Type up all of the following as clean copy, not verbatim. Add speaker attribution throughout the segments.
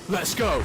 Speaker 1: Let's go.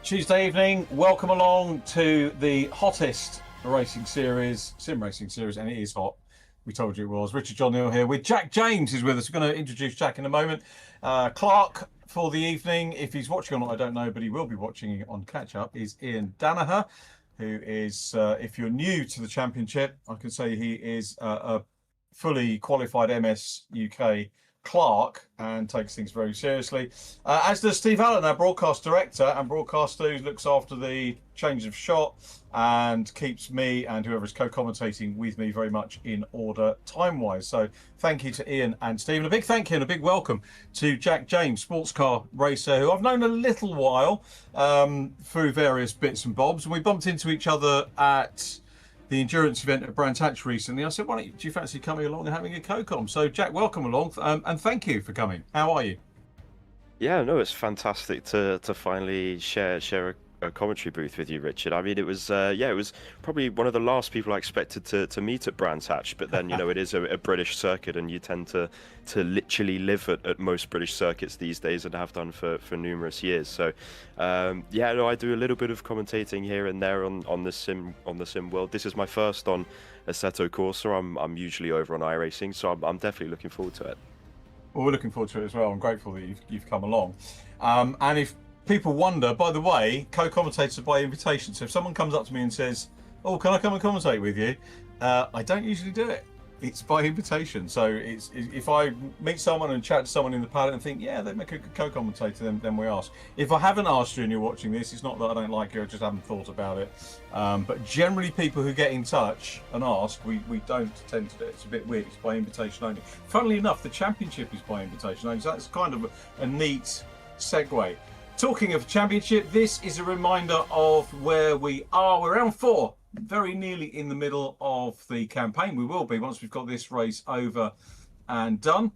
Speaker 2: Tuesday evening, welcome along to the hottest racing series, sim racing series, and it is hot. We told you it was. Richard John Neal here with Jack James is with us. We're going to introduce Jack in a moment. Clark for the evening, if he's watching or not, I don't know, but he will be watching on catch up, is Ian Danaher, who is, if you're new to the championship, I can say he is a fully qualified MS UK clerk and takes things very seriously, as does Steve Allen, our broadcast director and broadcaster, who looks after the change of shot and keeps me and whoever is co-commentating with me very much in order time-wise. So thank you to Ian and Steve, and a big thank you and a big welcome to Jack James, sports car racer, who I've known a little while through various bits and bobs, and we bumped into each other at the endurance event at Brands Hatch recently. I said, do you fancy coming along and having a co-com? So Jack, welcome along, and thank you for coming. How are you?
Speaker 3: Yeah, no, it's fantastic to finally share a commentary booth with you, Richard. I mean, it was it was probably one of the last people I expected to meet at Brands Hatch, but then, you know, it is a British circuit, and you tend to literally live at most British circuits these days, and have done for numerous years. So yeah, no, I do a little bit of commentating here and there on the sim world. This is my first on Assetto Corsa. I'm usually over on iRacing, so I'm definitely looking forward to it.
Speaker 2: Well, we're looking forward to it as well. I'm grateful that you've come along. And if people wonder, by the way, co-commentators are by invitation. So if someone comes up to me and says, "Oh, can I come and commentate with you?" I don't usually do it. It's by invitation. So it's if I meet someone and chat to someone in the paddock and think, yeah, they make a good co-commentator, then we ask. If I haven't asked you and you're watching this, it's not that I don't like you, I just haven't thought about it. But generally, people who get in touch and ask, we don't tend to do it. It's a bit weird. It's by invitation only. Funnily enough, the championship is by invitation only. So that's kind of a neat segue. Talking of championship, this is a reminder of where we are. We're round 4, very nearly in the middle of the campaign. We will be once we've got this race over and done.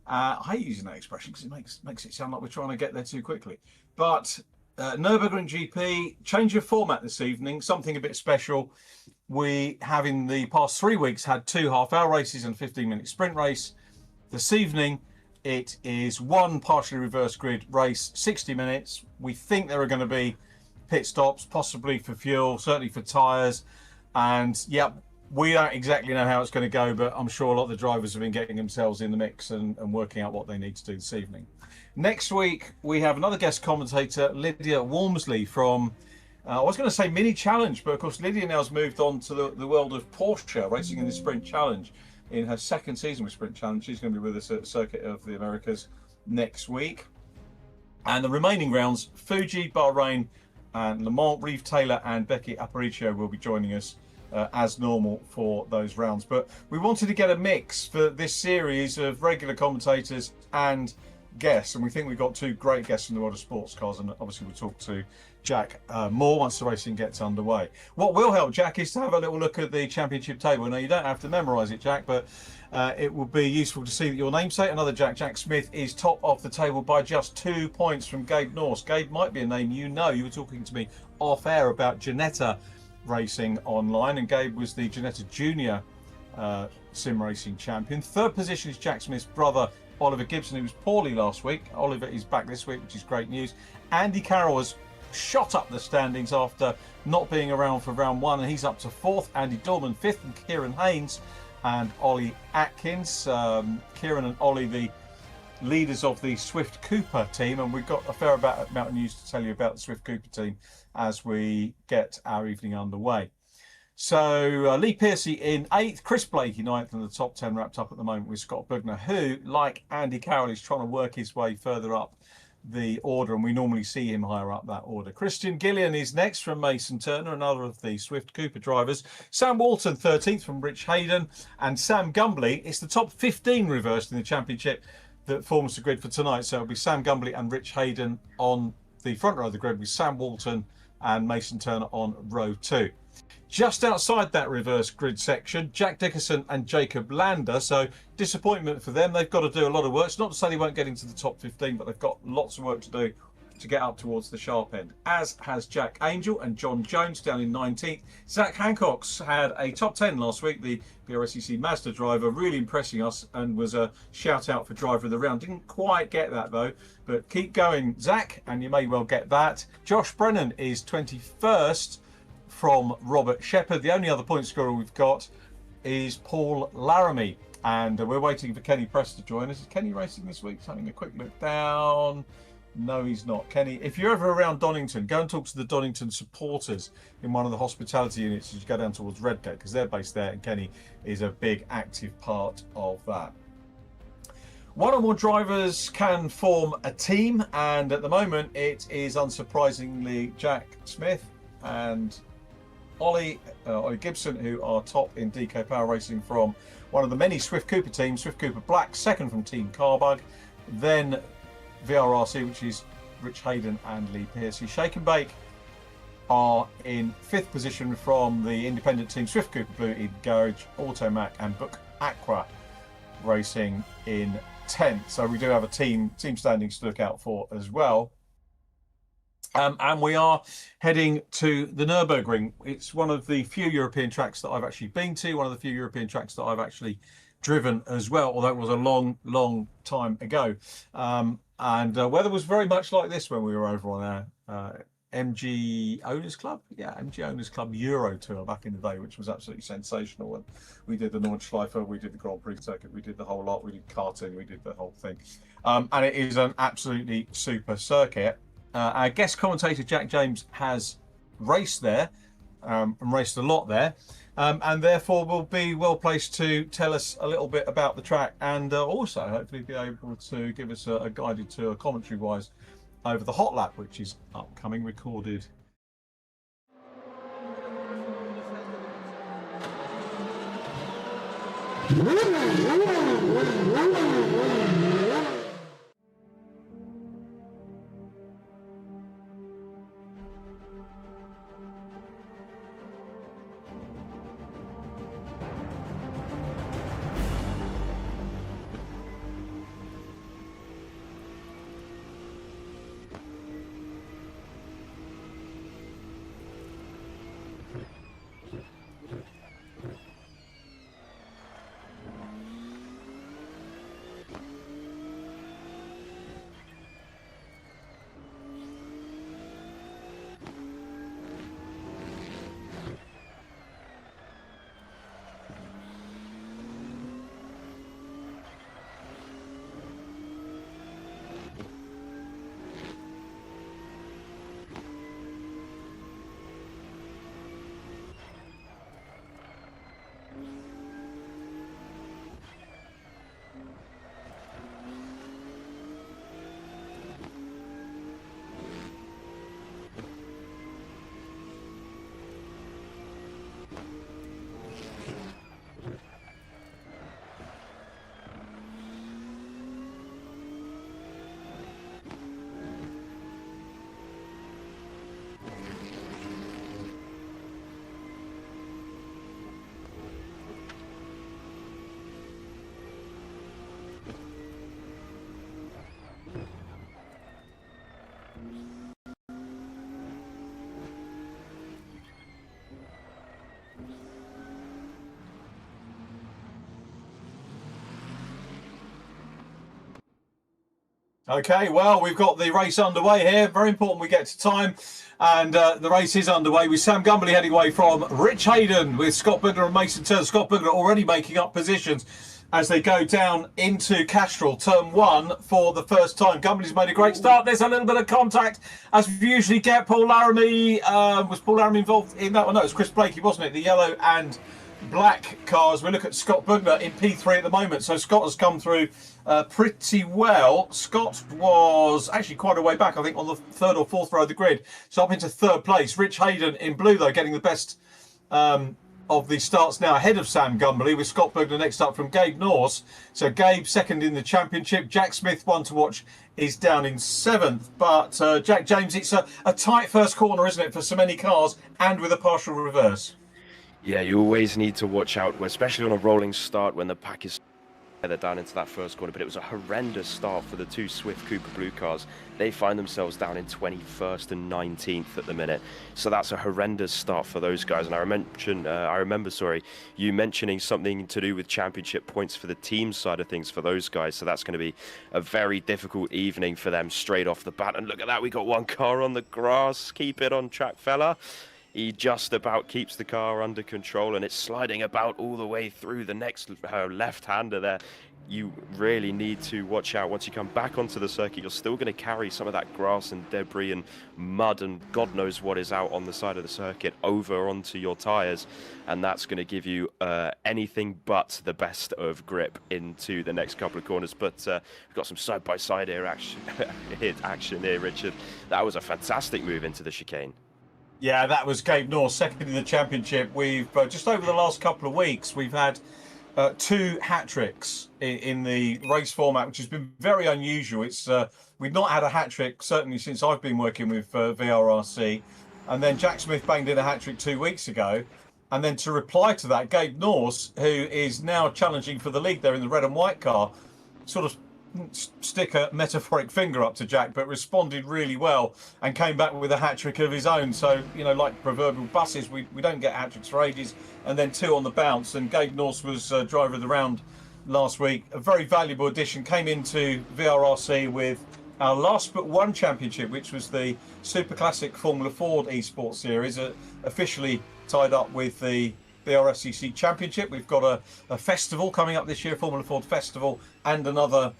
Speaker 2: I hate using that expression because it makes it sound like we're trying to get there too quickly. But Nurburgring GP, change of format this evening, something a bit special. We have in the past 3 weeks had 2 half-hour races and a 15-minute sprint race. This evening, it is one partially reverse grid race, 60 minutes. We think there are going to be pit stops, possibly for fuel, certainly for tyres. And yep, we don't exactly know how it's going to go, but I'm sure a lot of the drivers have been getting themselves in the mix and working out what they need to do this evening. Next week, we have another guest commentator, Lydia Walmsley from, I was going to say Mini Challenge, but of course Lydia now has moved on to the world of Porsche, racing in the Sprint Challenge. In her second season with Sprint Challenge, she's going to be with us at Circuit of the Americas next week. And the remaining rounds, Fuji, Bahrain, and Le Mans, Reeve Taylor and Becky Aparicio will be joining us as normal for those rounds. But we wanted to get a mix for this series of regular commentators and guests, and we think we've got 2 great guests in the world of sports cars, and obviously we'll talk to Jack more once the racing gets underway. What will help, Jack, is to have a little look at the championship table. Now, you don't have to memorise it, Jack, but it will be useful to see that your namesake, another Jack Smith, is top of the table by just 2 points from Gabe Norse. Gabe might be a name you know. You were talking to me off air about Ginetta racing online, and Gabe was the Ginetta Junior sim racing champion. 3rd position is Jack Smith's brother, Oliver Gibson, who was poorly last week. Oliver is back this week, which is great news. Andy Carroll has shot up the standings after not being around for round 1, and he's up to 4th. Andy Dorman 5th, and Kieran Haynes and Ollie Atkins. Kieran and Ollie, the leaders of the Swift Cooper team, and we've got a fair amount of news to tell you about the Swift Cooper team as we get our evening underway. So Lee Piercy in 8th, Chris Blakey 9th, and the top 10 wrapped up at the moment with Scott Bugner, who, like Andy Carroll, is trying to work his way further up the order, and we normally see him higher up that order. Christian Gillian is next from Mason Turner, another of the Swift Cooper drivers. Sam Walton 13th from Rich Hayden, and Sam Gumbley. It's the top 15 reversed in the championship that forms the grid for tonight. So it'll be Sam Gumbley and Rich Hayden on the front row of the grid, with Sam Walton and Mason Turner on row 2. Just outside that reverse grid section, Jack Dickerson and Jacob Lander. So disappointment for them. They've got to do a lot of work. It's not to say they won't get into the top 15, but they've got lots of work to do to get up towards the sharp end, as has Jack Angel and John Jones down in 19th. Zach Hancock's had a top 10 last week, the VRRC Mazda driver, really impressing us, and was a shout out for driver of the round. Didn't quite get that though, but keep going, Zach, and you may well get that. Josh Brennan is 21st from Robert Shepherd. The only other point scorer we've got is Paul Laramie, and we're waiting for Kenny Press to join us. Is Kenny racing this week? Just having a quick look down. No, he's not. Kenny, if you're ever around Donington, go and talk to the Donington supporters in one of the hospitality units as you go down towards Redgate, because they're based there, and Kenny is a big active part of that. One or more drivers can form a team, and at the moment it is unsurprisingly Jack Smith and Ollie Gibson, who are top in DK Power Racing from one of the many Swift Cooper teams, Swift Cooper Black, second from Team Carbug, then VRRC, which is Rich Hayden and Lee Piercy. Shake and Bake are in 5th position from the independent team Swift Cooper Blue in Garage, Automac and Book Aqua Racing in 10th. So we do have a team standings to look out for as well. And we are heading to the Nurburgring. It's one of the few European tracks that I've actually been to, one of the few European tracks that I've actually driven as well, although it was a long time ago. And weather was very much like this when we were over on our MG Owners Club. Yeah, MG Owners Club Euro Tour back in the day, which was absolutely sensational. And we did the Nordschleife, we did the Grand Prix circuit, we did the whole lot, we did karting, we did the whole thing. And it is an absolutely super circuit. Our guest commentator Jack James has raced there and raced a lot there, and therefore will be well placed to tell us a little bit about the track, and also hopefully be able to give us a guided tour commentary wise over the hot lap, which is upcoming, recorded. Okay, well, we've got the race underway here. Very important we get to time. And the race is underway with Sam Gumberley heading away from Rich Hayden with Scott Bugler and Mason Turner. Scott Bugler already making up positions as they go down into Castrol, turn 1 for the first time. Gumberley's made a great start. There's a little bit of contact, as we usually get. Paul Laramie, was Paul Laramie involved in that one? No, it was Chris Blakey, wasn't it? The yellow and black cars. We look at Scott Bugler in P3 at the moment. So Scott has come through pretty well. Scott was actually quite a way back, I think, on the 3rd or 4th row of the grid. So up into 3rd place. Rich Hayden in blue, though, getting the best of the starts now, ahead of Sam Gumberley, with Scott Bugler next up from Gabe Norse. So Gabe second in the championship. Jack Smith, one to watch, is down in 7th. But Jack James, it's a tight first corner, isn't it, for so many cars, and with a partial reverse.
Speaker 3: Yeah, you always need to watch out, especially on a rolling start when the pack is they're down into that first corner, but it was a horrendous start for the two Swift Cooper Blue cars. They find themselves down in 21st and 19th at the minute, so that's a horrendous start for those guys. And I remember, you mentioning something to do with championship points for the team side of things for those guys, so that's going to be a very difficult evening for them straight off the bat. And look at that, we got one car on the grass. Keep it on track, fella. He just about keeps the car under control, and it's sliding about all the way through the next left-hander there. You really need to watch out. Once you come back onto the circuit, you're still going to carry some of that grass and debris and mud and God knows what is out on the side of the circuit over onto your tyres, and that's going to give you anything but the best of grip into the next couple of corners. But we've got some side-by-side action here, Richard. That was a fantastic move into the chicane.
Speaker 2: Yeah, that was Gabe North, second in the championship. We've just over the last couple of weeks, we've had 2 hat-tricks in the race format, which has been very unusual. It's we've not had a hat-trick, certainly since I've been working with VRRC. And then Jack Smith banged in a hat-trick 2 weeks ago. And then to reply to that, Gabe North, who is now challenging for the league there in the red and white car, sort of stick a metaphoric finger up to Jack, but responded really well and came back with a hat-trick of his own. So, you know, like proverbial buses, we don't get hat-tricks for ages, and then 2 on the bounce. And Gabe North was driver of the round last week. A very valuable addition. Came into VRRC with our last but one championship, which was the Super Classic Formula Ford Esports Series, officially tied up with the VRSCC Championship. We've got a festival coming up this year, Formula Ford Festival, and another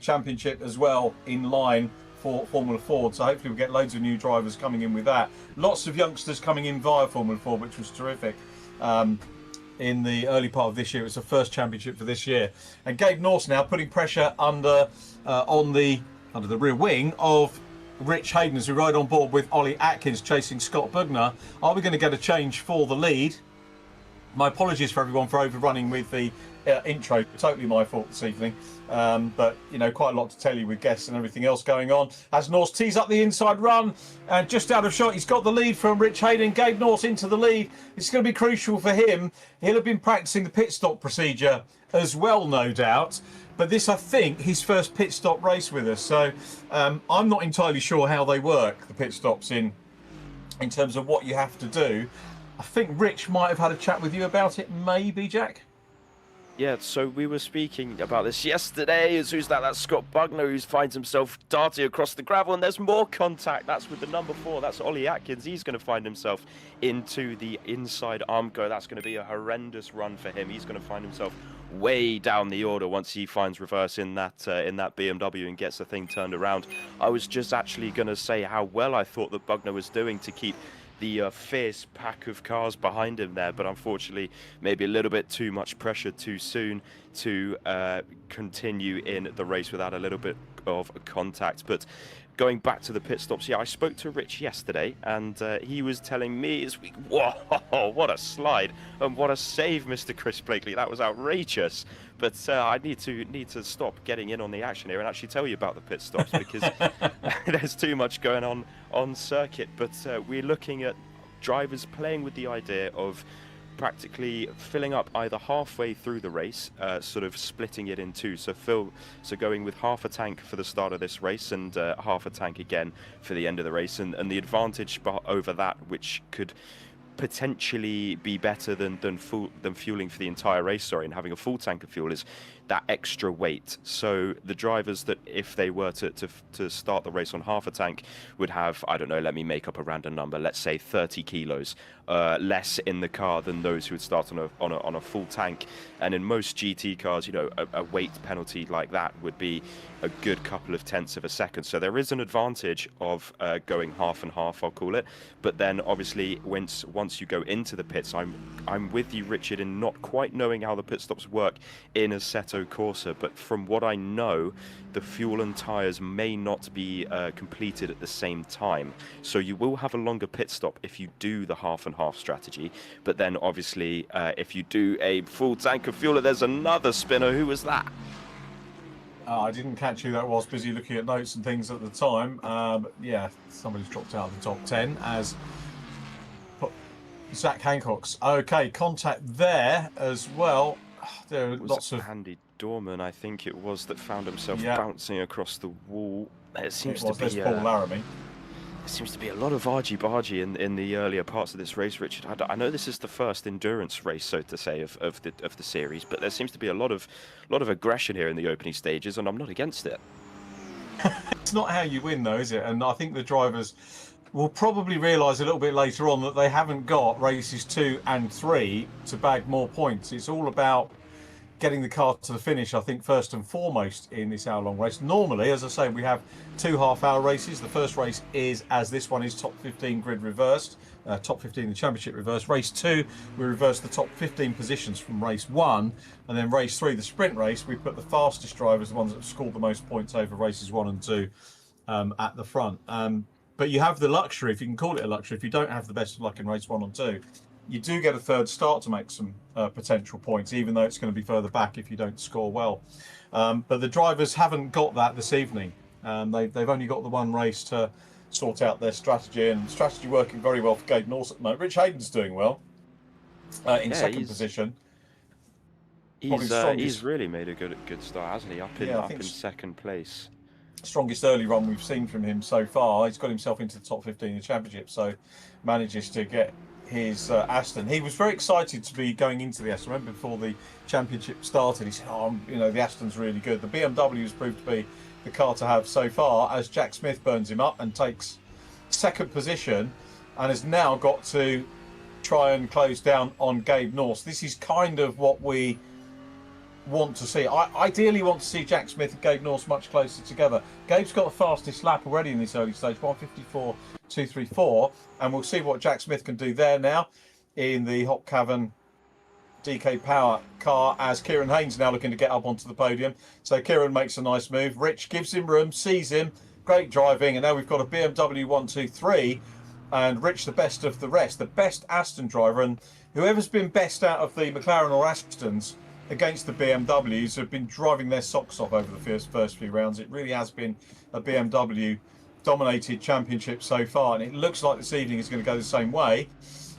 Speaker 2: championship as well in line for Formula Ford. So hopefully we'll get loads of new drivers coming in with that. Lots of youngsters coming in via Formula Ford, which was terrific. In the early part of this year, it was the first championship for this year. And Gabe North now putting pressure under the rear wing of Rich Hayden as we ride on board with Ollie Atkins chasing Scott Bugner. Are we going to get a change for the lead? My apologies for everyone for overrunning with the intro. Totally my fault this evening. But, you know, quite a lot to tell you with guests and everything else going on. As North tees up the inside run and just out of shot, he's got the lead from Rich Hayden. Gabe North into the lead. It's going to be crucial for him. He'll have been practicing the pit stop procedure as well, no doubt. But this, I think, his first pit stop race with us. So I'm not entirely sure how they work, the pit stops in terms of what you have to do. I think Rich might have had a chat with you about it, maybe, Jack?
Speaker 3: Yeah, so we were speaking about this yesterday. Who's that? That's Scott Bugner, who finds himself darting across the gravel, and there's more contact. That's with the number 4. That's Ollie Atkins. He's going to find himself into the inside Armco. That's going to be a horrendous run for him. He's going to find himself way down the order once he finds reverse in that BMW and gets the thing turned around. I was just actually going to say how well I thought that Bugner was doing to keep the fierce pack of cars behind him there, but unfortunately maybe a little bit too much pressure too soon to continue in the race without a little bit of contact. But going back to the pit stops, yeah, I spoke to Rich yesterday, and he was telling me, whoa, what a slide and what a save, Mr. Chris Blakely. That was outrageous. But I need to stop getting in on the action here and actually tell you about the pit stops, because there's too much going on circuit. But we're looking at drivers playing with the idea of practically filling up either halfway through the race, sort of splitting it in two. So going with half a tank for the start of this race and half a tank again for the end of the race. And the advantage over that, which could potentially be better than fueling for the entire race, and having a full tank of fuel, is that extra weight. So the drivers that, if they were to start the race on half a tank, would have, I don't know, let me make up a random number, let's say 30 kilos less in the car than those who would start on a full tank. And in most GT cars, you know, a weight penalty like that would be a good couple of tenths of a second. So there is an advantage of going half and half, I'll call it. But then obviously once you go into the pits, I'm with you, Richard, in not quite knowing how the pit stops work in Assetto Corsa, but from what I know, the fuel and tyres may not be completed at the same time. So you will have a longer pit stop if you do the half and half strategy. But then obviously if you do a full tank of fuel, there's another spinner. Who was that?
Speaker 2: I didn't catch who that was, busy looking at notes and things at the time. But yeah, somebody's dropped out of the top 10 as Zach Hancock's. Okay, contact there as well. There are lots of
Speaker 3: Andy Dorman, I think it was, that found himself
Speaker 2: Yeah.
Speaker 3: bouncing across the wall. It seems
Speaker 2: It was.
Speaker 3: to be
Speaker 2: There's Paul Laramie.
Speaker 3: there seems to be a lot of argy-bargy in the earlier parts of this race, Richard. I know this is the first endurance race, so to say, of the series, but there seems to be a lot of aggression here in the opening stages, and I'm not against it.
Speaker 2: It's not how you win, though, is it? And I think the drivers will probably realise a little bit later on that they haven't got races 2 and 3 to bag more points. It's all about getting the car to the finish, I think, first and foremost in this hour-long race. Normally, as I say, we have 2 half-hour races. The first race is, as this one is, top 15 grid reversed, top 15 in the championship reversed. Race 2, we reverse the top 15 positions from race 1, and then race 3, the sprint race, we put the fastest drivers, the ones that have scored the most points over races 1 and 2, at the front. But you have the luxury, if you can call it a luxury, if you don't have the best of luck in race 1 and 2, you do get a third start to make some potential points, even though it's going to be further back if you don't score well. But the drivers haven't got that this evening. They've only got the one race to sort out their strategy, and strategy working very well for Gabe Norse at the moment. Rich Hayden's doing well in second position.
Speaker 3: He's really made a good start, hasn't he? Up in second place.
Speaker 2: Strongest early run we've seen from him so far. He's got himself into the top 15 in the championship, so manages to get his Aston. He was very excited to be going into the Aston. I remember before the championship started, he said, the Aston's really good. The BMW has proved to be the car to have so far, as Jack Smith burns him up and takes second position and has now got to try and close down on Gabe Norse. This is kind of what we want to see. I ideally want to see Jack Smith and Gabe Norse much closer together. Gabe's got the fastest lap already in this early stage, 1:54.234, and we'll see what Jack Smith can do there now in the Hop Cavern DK Power car, as Kieran Haynes now looking to get up onto the podium. So Kieran makes a nice move. Rich gives him room, sees him, great driving, and now we've got a BMW 123, and Rich the best of the rest, the best Aston driver, and whoever's been best out of the McLaren or Astons against the BMWs have been driving their socks off over the first few rounds. It really has been a BMW dominated championship so far, and it looks like this evening is going to go the same way.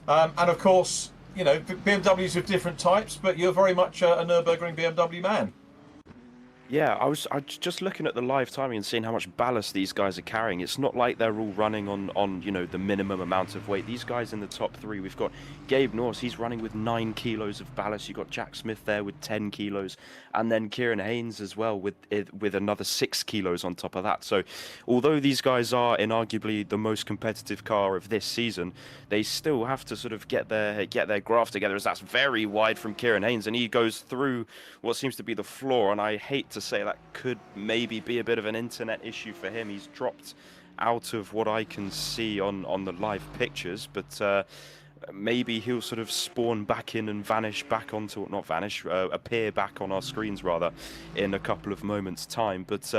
Speaker 2: And of course, BMWs of different types, but you're very much a Nurburgring BMW man.
Speaker 3: Yeah, I was just looking at the live timing and seeing how much ballast these guys are carrying. It's not like they're all running on the minimum amount of weight. These guys in the top 3, we've got Gabe Norse, he's running with 9 kilos of ballast. You've got Jack Smith there with 10 kilos, and then Kieran Haynes as well with another 6 kilos on top of that. So although these guys are inarguably the most competitive car of this season, they still have to sort of get their graph together, as that's very wide from Kieran Haynes, and he goes through what seems to be the floor, and I hate to say that could maybe be a bit of an internet issue for him. He's dropped out of what I can see on the live pictures, but maybe he'll sort of spawn back in and vanish back onto, not vanish, appear back on our screens rather, in a couple of moments time. But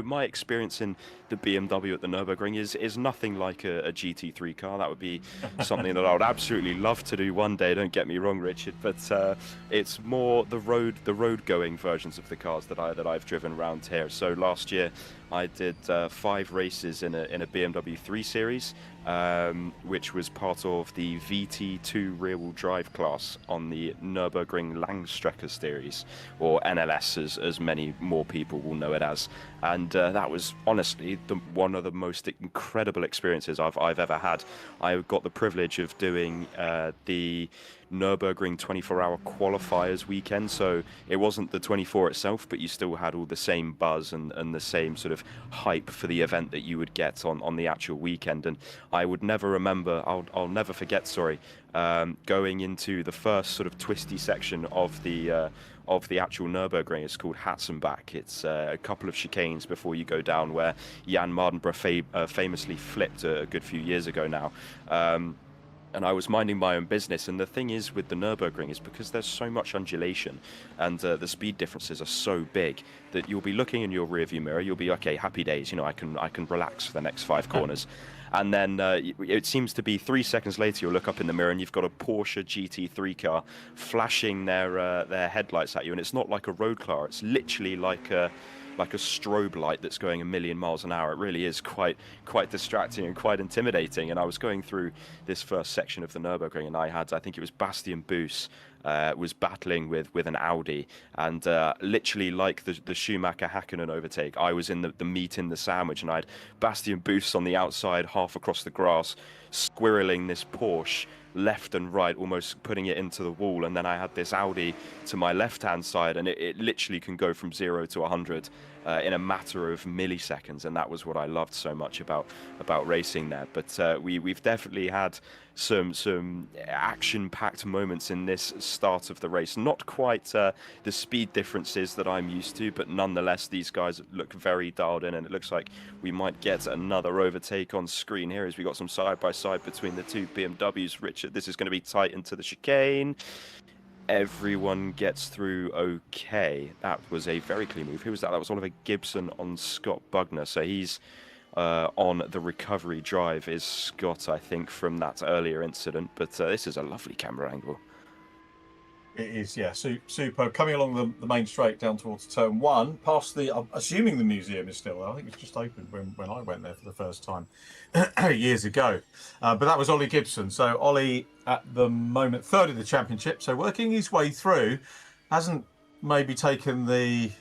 Speaker 3: my experience in the BMW at the Nurburgring is nothing like a GT3 car. That would be something that I would absolutely love to do one day, don't get me wrong, Richard, but it's more the road going versions of the cars that I've driven around here. So last year I did 5 races in a BMW 3 Series, which was part of the VT2 rear-wheel drive class on the Nurburgring Langstrecke Series, or NLS as many more people will know it as. And that was honestly one of the most incredible experiences I've ever had. I got the privilege of doing the Nurburgring 24-hour qualifiers weekend, so it wasn't the 24 itself, but you still had all the same buzz and the same sort of hype for the event that you would get on the actual weekend. And I would never remember, I'll never forget, going into the first sort of twisty section of the actual Nurburgring. It's called Hatzenbach. It's a couple of chicanes before you go down, where Jan Mardenborough famously flipped a good few years ago now. And I was minding my own business, and the thing is with the Nurburgring is because there's so much undulation and the speed differences are so big that you'll be looking in your rearview mirror, you'll be okay, happy days, I can relax for the next 5 corners. And then it seems to be 3 seconds later you'll look up in the mirror and you've got a Porsche GT3 car flashing their headlights at you, and it's not like a road car, it's literally like a strobe light that's going a million miles an hour. It really is quite distracting and quite intimidating. And I was going through this first section of the Nurburgring, and I think it was Bastian Boos was battling with an Audi, and literally like the Schumacher Hakkinen overtake, I was in the meat in the sandwich, and I had Bastian Boost on the outside, half across the grass, squirreling this Porsche left and right, almost putting it into the wall, and then I had this Audi to my left-hand side, and it literally can go from 0 to 100 in a matter of milliseconds, and that was what I loved so much about racing there. But we've definitely had some action-packed moments in this start of the race. Not quite the speed differences that I'm used to, but nonetheless, these guys look very dialed in, and it looks like we might get another overtake on screen here as we got some side-by-side between the two BMWs. Richard, this is going to be tight into the chicane. Everyone gets through okay. That was a very clean move. Who was that? That was Oliver Gibson on Scott Bugner. So he's on the recovery drive, is Scott, I think, from that earlier incident. But this is a lovely camera angle.
Speaker 2: It is, yeah, superb. Coming along the main straight down towards turn 1, past the, I'm assuming the museum is still there. I think it was just opened when I went there for the first time years ago. But that was Ollie Gibson. So Ollie, at the moment, third in the championship. So working his way through, hasn't maybe taken the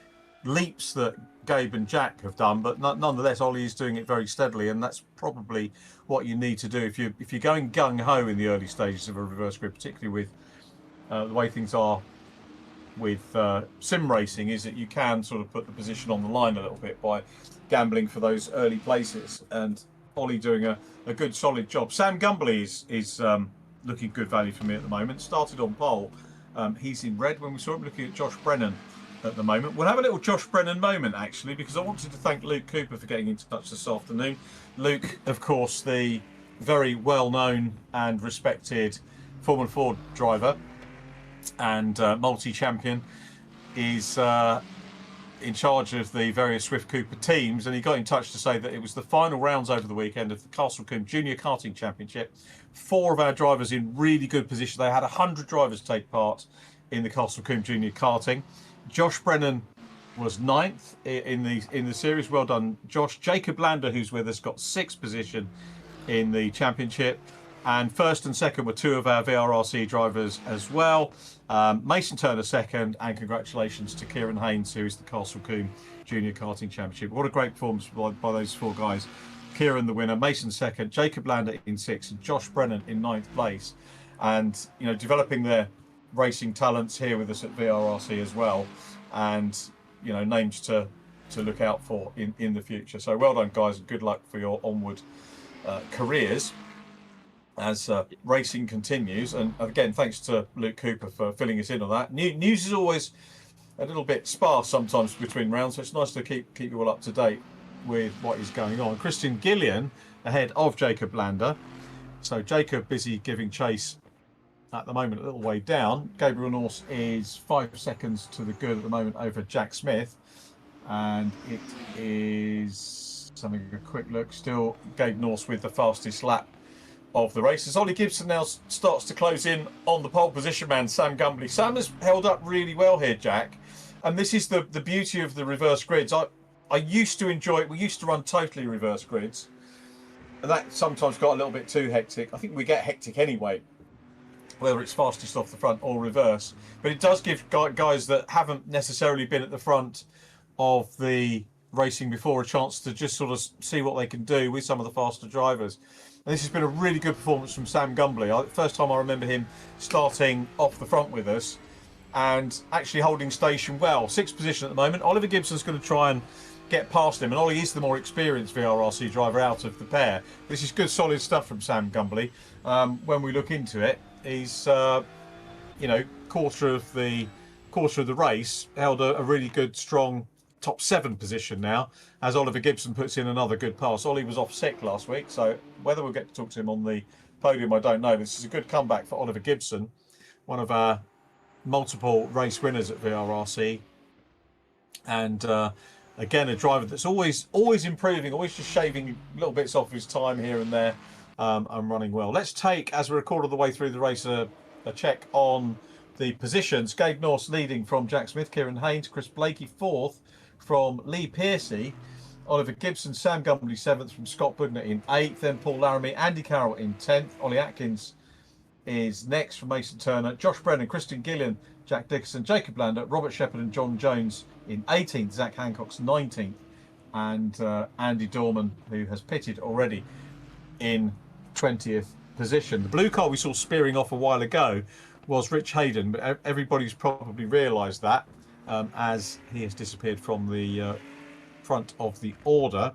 Speaker 2: leaps that Gabe and Jack have done, but nonetheless, Ollie is doing it very steadily, and that's probably what you need to do if you're going gung-ho in the early stages of a reverse grid, particularly with the way things are with sim racing, is that you can sort of put the position on the line a little bit by gambling for those early places. And Ollie doing a good solid job. Sam Gumbley is looking good value for me at the moment. Started on pole. He's in red when we saw him. Looking at Josh Brennan at the moment. We'll have a little Josh Brennan moment actually, because I wanted to thank Luke Cooper for getting in touch this afternoon. Luke, of course, the very well known and respected Formula 4 driver and multi-champion, is in charge of the various Swift Cooper teams, and he got in touch to say that it was the final rounds over the weekend of the Castle Combe Junior Karting Championship. 4 of our drivers in really good position. They had 100 drivers take part in the Castle Combe Junior Karting. Josh Brennan was 9th in the series. Well done, Josh. Jacob Lander, who's with us, got 6th position in the championship. And first and second were 2 of our VRRC drivers as well. Mason Turner second, and congratulations to Kieran Haynes, who is the Castle Combe Junior Karting Championship. What a great performance by those 4 guys. Kieran the winner, Mason second, Jacob Lander in 6th, and Josh Brennan in 9th place. And you know, developing their racing talents here with us at VRRC as well, and you know, names to look out for in the future. So well done, guys, and good luck for your onward careers as racing continues. And again, thanks to Luke Cooper for filling us in on that. News is always a little bit sparse sometimes between rounds, so it's nice to keep you all up to date with what is going on. Christian Gillian ahead of Jacob Lander. So Jacob busy giving chase at the moment, a little way down. Gabriel Norse is 5 seconds to the good at the moment over Jack Smith, and it is something, a quick look, still Gabe Norse with the fastest lap of the race. As Ollie Gibson now starts to close in on the pole position man, Sam Gumbley. Sam has held up really well here, Jack, and this is the beauty of the reverse grids. I used to enjoy it. We used to run totally reverse grids, and that sometimes got a little bit too hectic. I think we get hectic anyway, whether it's fastest off the front or reverse, but it does give guys that haven't necessarily been at the front of the racing before a chance to just sort of see what they can do with some of the faster drivers. And this has been a really good performance from Sam Gumbley. First time I remember him starting off the front with us and actually holding station well. 6th position at the moment. Oliver Gibson's going to try and get past him, and Ollie is the more experienced VRRC driver out of the pair. This is good solid stuff from Sam Gumbley. When we look into it, he's you know, quarter of the race held a really good strong top 7 position now, as Oliver Gibson puts in another good pass. Ollie was off sick last week, so whether we'll get to talk to him on the podium, I don't know. This is a good comeback for Oliver Gibson, one of our multiple race winners at VRRC, and again, a driver that's always improving, always just shaving little bits off his time here and there, and running well. Let's take, as we record all the way through the race, a check on the positions. Gabe Norse leading from Jack Smith, Kieran Haynes, Chris Blakey 4th from Lee Piercy, Oliver Gibson, Sam Gumbley 7th from Scott Budner in 8th, then Paul Laramie, Andy Carroll in 10th, Ollie Atkins is next from Mason Turner, Josh Brennan, Christian Gillian, Jack Dickerson, Jacob Lander, Robert Shepherd and John Jones in 18th, Zach Hancock's 19th, and Andy Dorman, who has pitted already, in 20th position. The blue car we saw spearing off a while ago was Rich Hayden, but everybody's probably realised that as he has disappeared from the front of the order.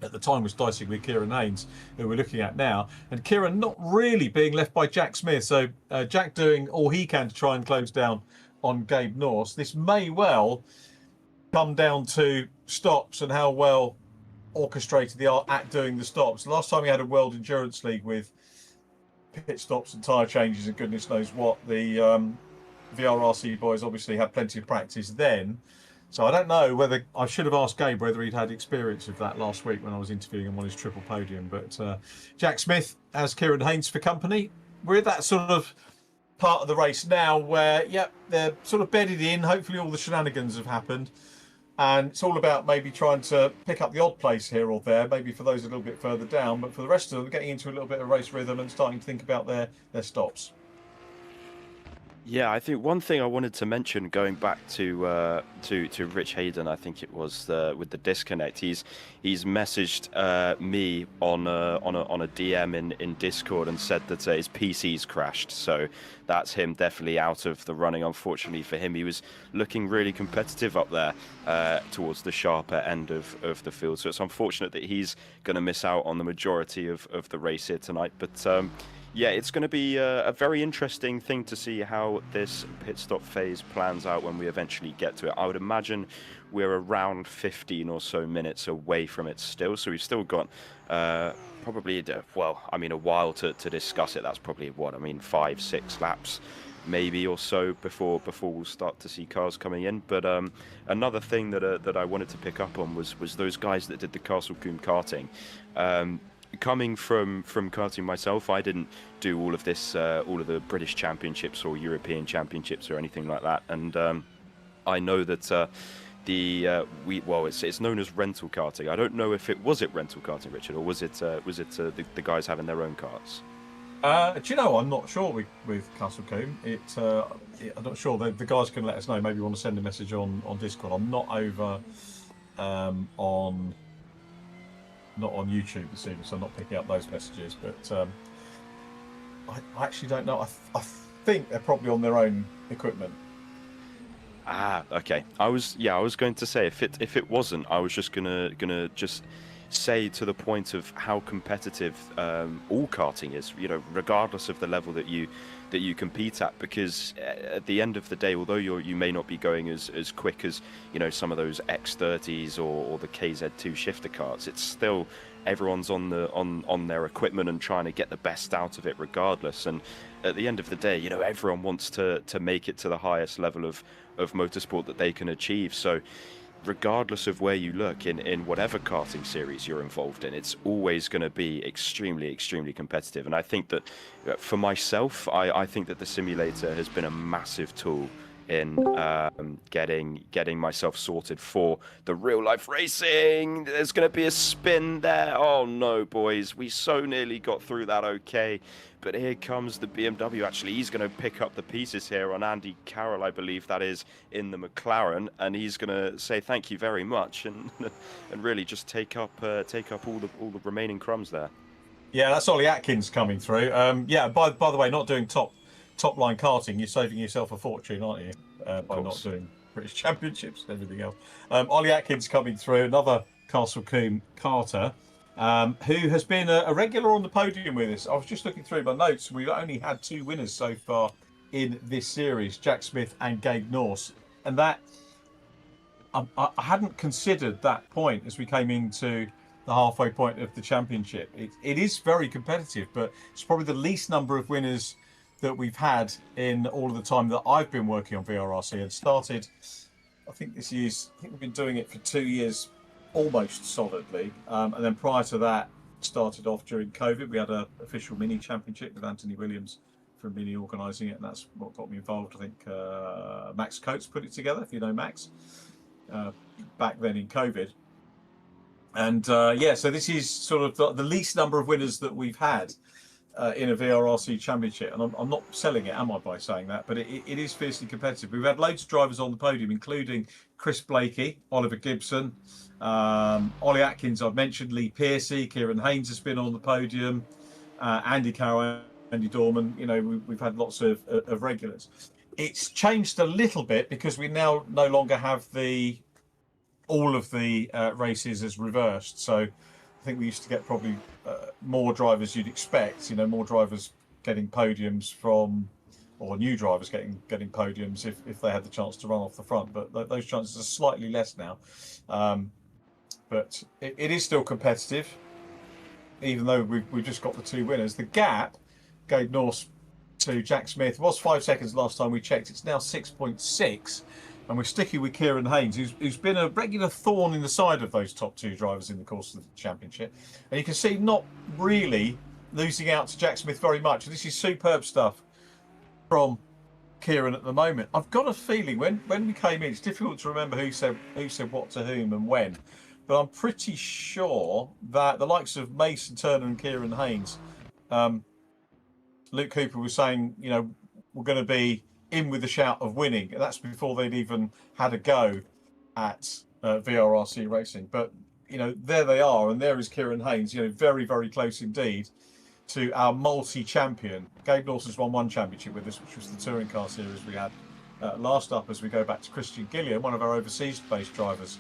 Speaker 2: At the time was dicing with Kieran Haynes, who we're looking at now, and Kieran not really being left by Jack Smith, so Jack doing all he can to try and close down on Gabe Norse. This may well come down to stops and how well orchestrated they are at doing the stops. Last time we had a World Endurance League with pit stops and tyre changes and goodness knows what, the VRRC boys obviously had plenty of practice then. So I don't know whether, I should have asked Gabe whether he'd had experience of that last week when I was interviewing him on his triple podium. But Jack Smith has Kieran Haynes for company. We're at that sort of part of the race now where, yep, they're sort of bedded in. Hopefully all the shenanigans have happened. And it's all about maybe trying to pick up the odd place here or there, maybe for those a little bit further down. But for the rest of them, getting into a little bit of race rhythm and starting to think about their stops.
Speaker 3: Yeah, I think one thing I wanted to mention, going back to Rich Hayden, I think it was with the disconnect. He's messaged me on a DM in Discord and said that his PC's crashed. So that's him definitely out of the running. Unfortunately for him, he was looking really competitive up there towards the sharper end of the field. So it's unfortunate that he's going to miss out on the majority of the race here tonight. But yeah, it's going to be a very interesting thing to see how this pit stop phase plans out when we eventually get to it. I would imagine we're around 15 or so minutes away from it still, so we've still got probably, well, I mean, a while to discuss it. That's probably, 5-6 laps maybe or so before we'll start to see cars coming in. But another thing that I wanted to pick up on was those guys that did the Castle Combe karting. Coming from karting myself, I didn't do all of this, all of the British Championships or European Championships or anything like that, and I know that it's known as rental karting. I don't know if it rental karting, Richard, or was it the guys having their own karts?
Speaker 2: Do you know? I'm not sure with Castle Combe. I'm not sure. The guys can let us know. Maybe you want to send a message on Discord. I'm not over not on YouTube this evening, so I'm not picking up those messages. But I actually don't know. I think they're probably on their own equipment.
Speaker 3: Ah, okay. I was going to say if it wasn't, I was just gonna just say to the point of how competitive all karting is. You know, regardless of the level that you compete at, because at the end of the day, although you may not be going as quick as, you know, some of those X30s or the KZ2 shifter karts, it's still everyone's on their equipment and trying to get the best out of it regardless. And at the end of the day, you know, everyone wants to make it to the highest level of motorsport that they can achieve. So regardless of where you look in whatever karting series you're involved in, it's always going to be extremely, extremely competitive. And I think that for myself, I think that the simulator has been a massive tool in getting myself sorted for the real life racing. There's going to be a spin there. Oh no, boys, we so nearly got through that okay. But here comes the BMW. Actually, he's going to pick up the pieces here on Andy Carroll, I believe that is, in the McLaren, and he's going to say thank you very much and really just take up all the remaining crumbs there. Yeah,
Speaker 2: that's Ollie Atkins coming through. Yeah, by the way, not doing top line karting, you're saving yourself a fortune, aren't you? By not doing British Championships and everything else. Ollie Atkins coming through, another Castle Combe karter. Who has been a regular on the podium with us. I was just looking through my notes. We've only had 2 winners so far in this series, Jack Smith and Gabe Norse. And that, I hadn't considered that point as we came into the halfway point of the championship. It is very competitive, but it's probably the least number of winners that we've had in all of the time that I've been working on VRRC. And started, I think we've been doing it for 2 years almost solidly, and then prior to that started off during COVID. We had an official mini championship with Anthony Williams from Mini organising it, and that's what got me involved. I think Max Coates put it together, if you know Max, back then in COVID. And yeah, so this is sort of the least number of winners that we've had in a VRRC championship, and I'm not selling it, am I, by saying that? But it is fiercely competitive. We've had loads of drivers on the podium, including Chris Blakey, Oliver Gibson, Ollie Atkins, I've mentioned, Lee Pearcey, Kieran Haynes has been on the podium, Andy Carroll, Andy Dorman. You know, we've had lots of regulars. It's changed a little bit because we now no longer have all of the races as reversed. So I think we used to get probably more drivers you'd expect, you know, more drivers getting podiums or new drivers getting podiums if they had the chance to run off the front. But those chances are slightly less now. But it is still competitive, even though we've just got the 2 winners. The gap, Gabe Norse to Jack Smith, was 5 seconds last time we checked. It's now 6.6. And we're sticking with Kieran Haynes, who's been a regular thorn in the side of those top 2 drivers in the course of the championship. And you can see not really losing out to Jack Smith very much. This is superb stuff from Kieran at the moment. I've got a feeling when we came in, it's difficult to remember who said what to whom and when, but I'm pretty sure that the likes of Mason Turner and Kieran Haynes, Luke Cooper was saying, you know, we're going to be in with the shout of winning, and that's before they'd even had a go at VRRC racing. But you know, there they are, and there is Kieran Haynes, you know, very, very close indeed to our multi-champion. Gabe Norse has won 1 championship with us, which was the touring car series we had. Last up, as we go back to Christian Gilliam, one of our overseas-based drivers,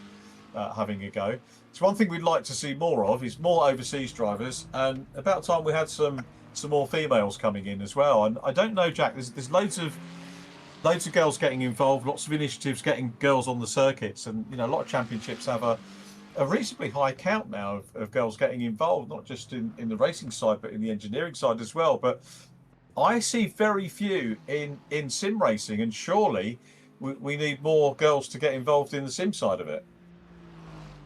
Speaker 2: having a go. It's one thing we'd like to see more of, is more overseas drivers, and about time we had some more females coming in as well. And I don't know, Jack, there's loads of girls getting involved, lots of initiatives getting girls on the circuits, and you know, a lot of championships have a reasonably high count now of girls getting involved, not just in the racing side, but in the engineering side as well. But I see very few in sim racing, and surely we need more girls to get involved in the sim side of it.